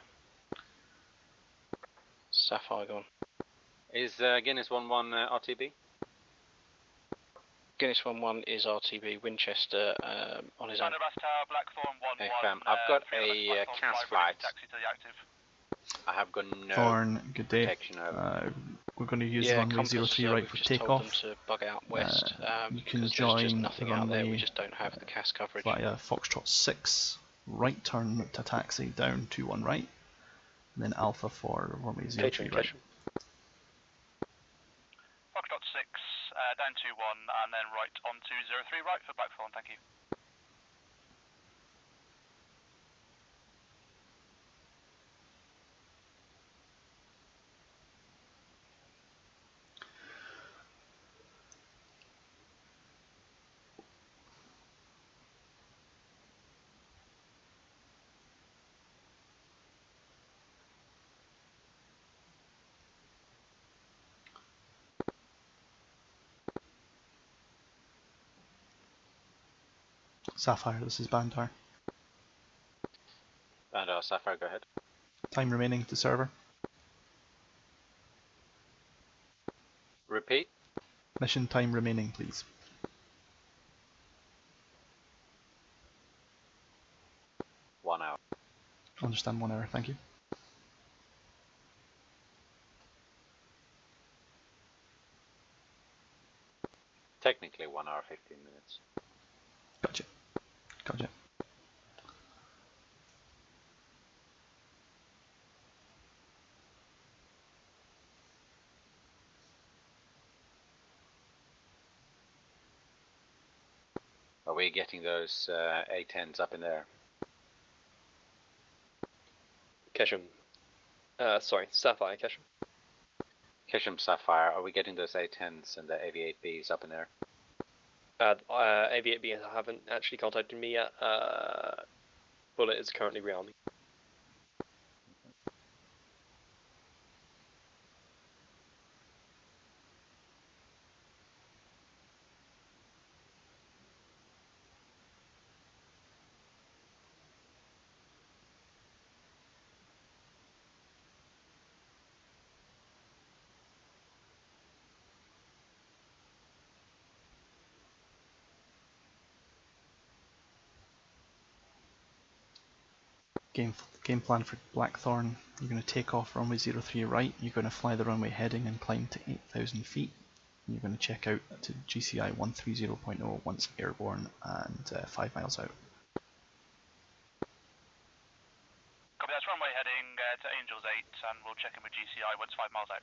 Sapphire gone. Is Guinness 1-1 RTB? Guinness 1-1 is RTB. Winchester on his own. I've got a CAS flight. I have got no Thorn, good day. protection over. We're going to use the runway 03 right for takeoff. To bug out west. You can there's join nothing the runway out there. We just don't have the CAS coverage. via Foxtrot 6, right turn to taxi down 21 right, and then Alpha for runway 03 right. Foxtrot 6, down 21, and then right on to 03 right for Blackthorn, thank you. Sapphire, this is Bandar. Bandar, Sapphire, go ahead. Time remaining to server. Repeat. Mission time remaining, please. One hour. Understand, 1 hour, thank you. Technically 1 hour 15 minutes. Gotcha. Gotcha. Are we getting those A10s up in there? Kesham. Sorry, Sapphire, Kesham. Kesham, Sapphire, are we getting those A10s and the AV8Bs up in there? AV8B haven't actually contacted me yet. Bullet is currently rearming. Game plan for Blackthorn. You're going to take off runway 03 right, you're going to fly the runway heading and climb to 8,000 feet. You're going to check out to GCI 130.0 once airborne and 5 miles out. Copy, that's runway heading to Angels 8, and we'll check in with GCI once 5 miles out.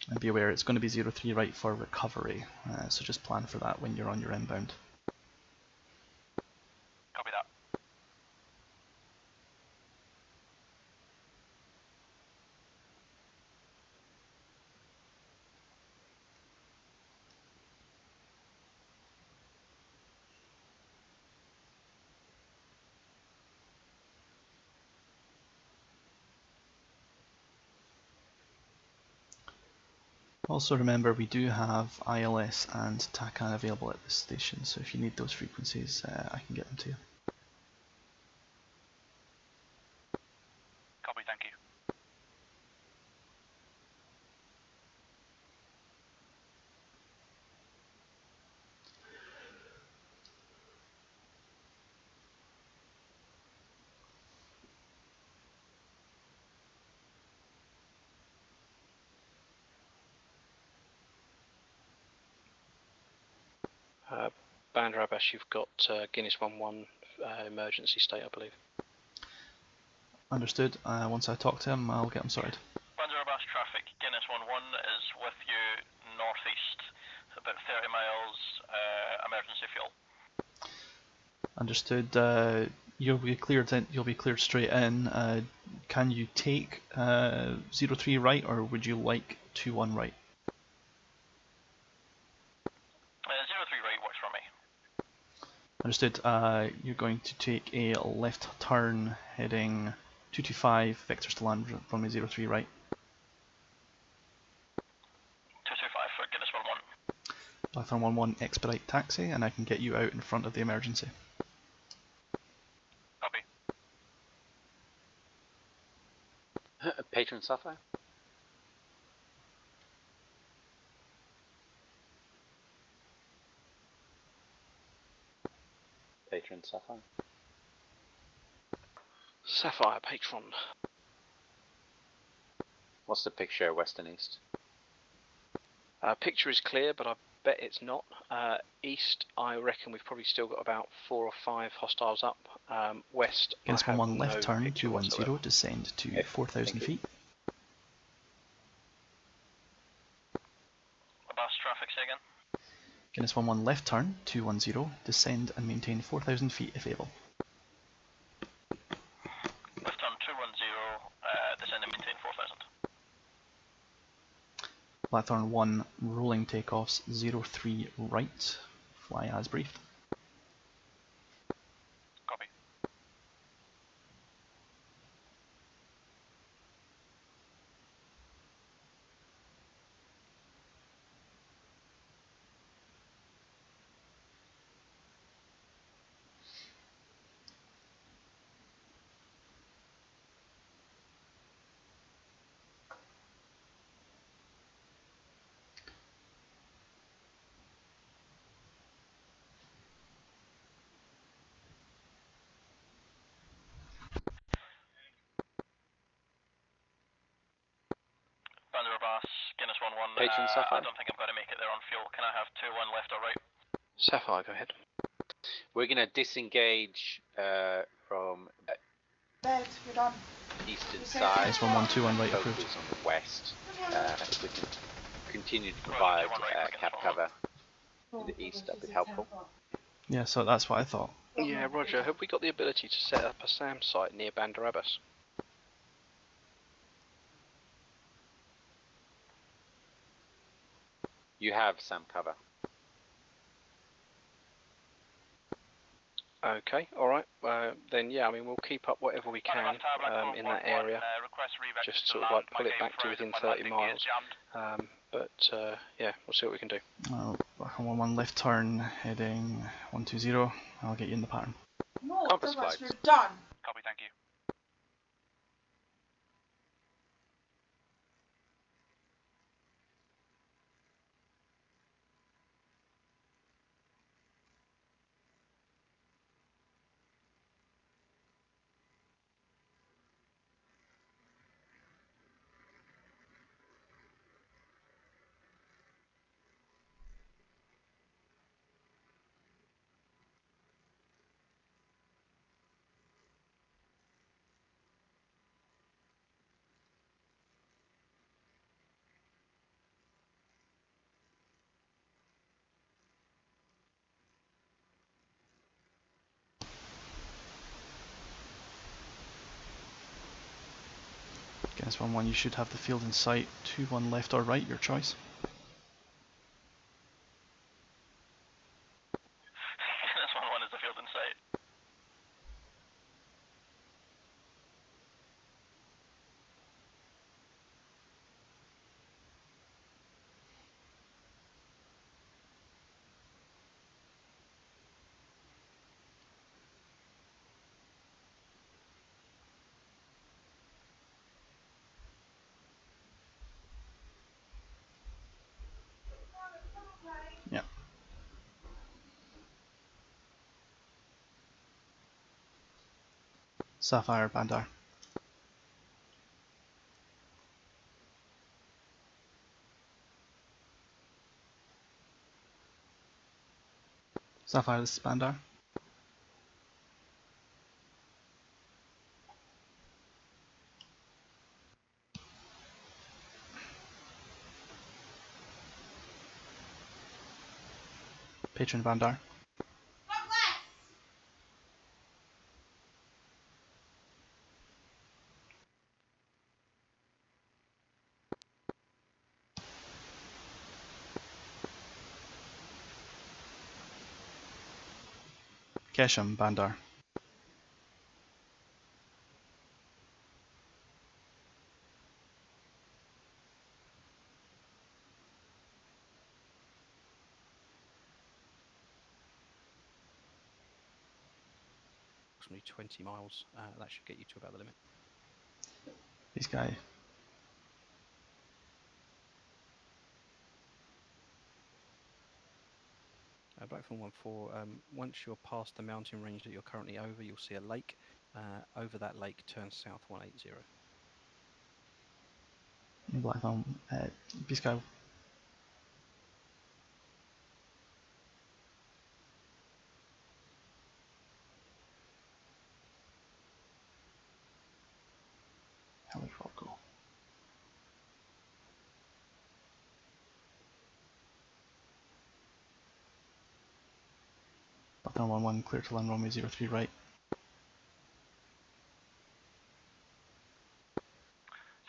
And be aware it's going to be 03 right for recovery, so just plan for that when you're on your inbound. Copy that. Also remember we do have ILS and TACAN available at this station, so if you need those frequencies I can get them to you. Copy, thank you. Bandar Abbas, you've got Guinness 11 emergency state, I believe. Understood. Once I talk to him, I'll get him sorted. Bandar Abbas traffic, Guinness 11 is with you northeast, about 30 miles, emergency fuel. Understood. You'll be cleared in, you'll be cleared straight in. Can you take 03 right, or would you like 21 right? 03 right works for me. Understood. You're going to take a left turn heading 225, vectors to land runway 03 right. 225 for Guinness 11. Blackthorn 11 expedite taxi, and I can get you out in front of the emergency. Copy. Patron Sapphire? Patron Sapphire? Sapphire, Patron. What's the picture, west and east? Picture is clear, but I bet it's not. East, I reckon we've probably still got about 4 or 5 hostiles up. West, Guinness I have 11 left no turn, picture 210, whatsoever. descend to 4,000 feet. Abbas traffic, say again. Guinness 11 left turn, 210, descend and maintain 4,000 feet if able. Left turn 210, descend and maintain 4,000. Blackthorn 1 rolling takeoffs 03 right, fly as briefed. Copy. Bandar Abbas, Guinness 11. Patron Sapphire? I don't think I'm going to make it there on fuel. Can I have 21 left or right? Sapphire, go ahead. We're going to disengage from You're done. eastern side. Guinness 1121 right Focus approved. on the west. If we can continue to provide cap cover in the east, that'd be helpful. Yeah, so that's what I thought. Yeah, Roger. Have we got the ability to set up a SAM site near Bandar Abbas? You have some cover. Okay, alright. Then yeah, I mean, we'll keep up whatever we can in that area. Just sort of like pull it back to within 30 miles. Yeah, we'll see what we can do. Well, 1 left turn, heading 120. I'll get you in the pattern. No, Compass Douglas, flights. you're done. Copy, thank you. Guinness 1-1, you should have the field in sight. 2-1 left or right, your choice. Guinness 1-1 is the field in sight. Yeah. Sapphire, Bandar. Sapphire, this is Bandar. Patron, Bandar. Kesham, Bandar. Approximately 20 miles. That should get you to about the limit. This guy. Blackthorn 1-4, once you're past the mountain range that you're currently over, you'll see a lake. Over that lake, turn south 180. Blackthorn, Biscow. How did Rob go? Blackthorn 1-1, clear to land runway 03 right.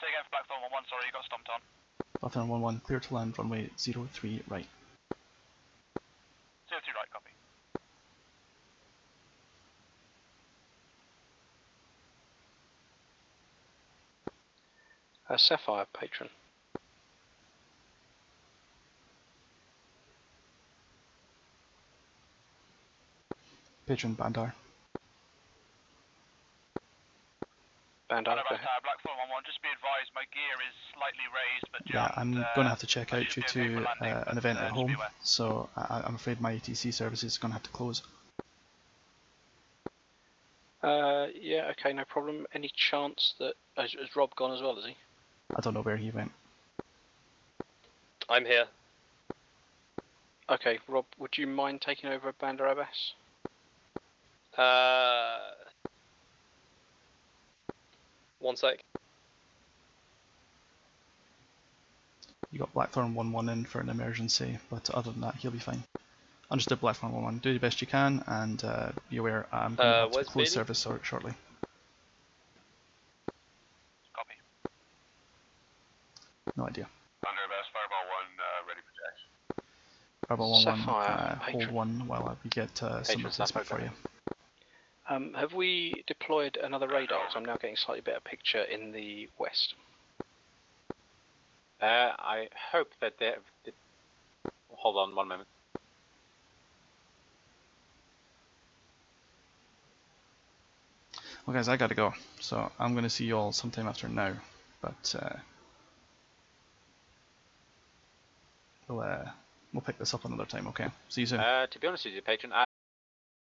Say again for Blackthorn 1-1, sorry, you got stomped on. Blackthorn 1-1, clear to land runway 03 right. 03 right, copy. Sapphire, Patron. Patron, Bandar. Bandar, go ahead. Blackthorn 1-1, just be advised my gear is slightly raised but jammed. Yeah, I'm going to have to check out due to an event at home, so I'm afraid my ATC service is going to have to close. Yeah, okay, no problem. Any chance that... Has Rob gone as well, is he? I don't know where he went. I'm here. Okay, Rob, would you mind taking over Bandar Abbas? One sec. You got Blackthorn 1-1 in for an emergency, but other than that, he'll be fine. Understood, Blackthorn 1-1. Do the best you can, and be aware I'm going to have to close service shortly. Copy. No idea. Thunder Bass, Fireball 1, ready for action. Fireball 1-1, Sapphire, hold 1 while we get some replacement for you. Have we deployed another radar? Because I'm now getting slightly better picture in the west. I hope that they... Hold on 1 moment. Well guys, I gotta go, so I'm gonna see you all sometime after now, but we'll pick this up another time, okay? See you soon. To be honest with you, Patron,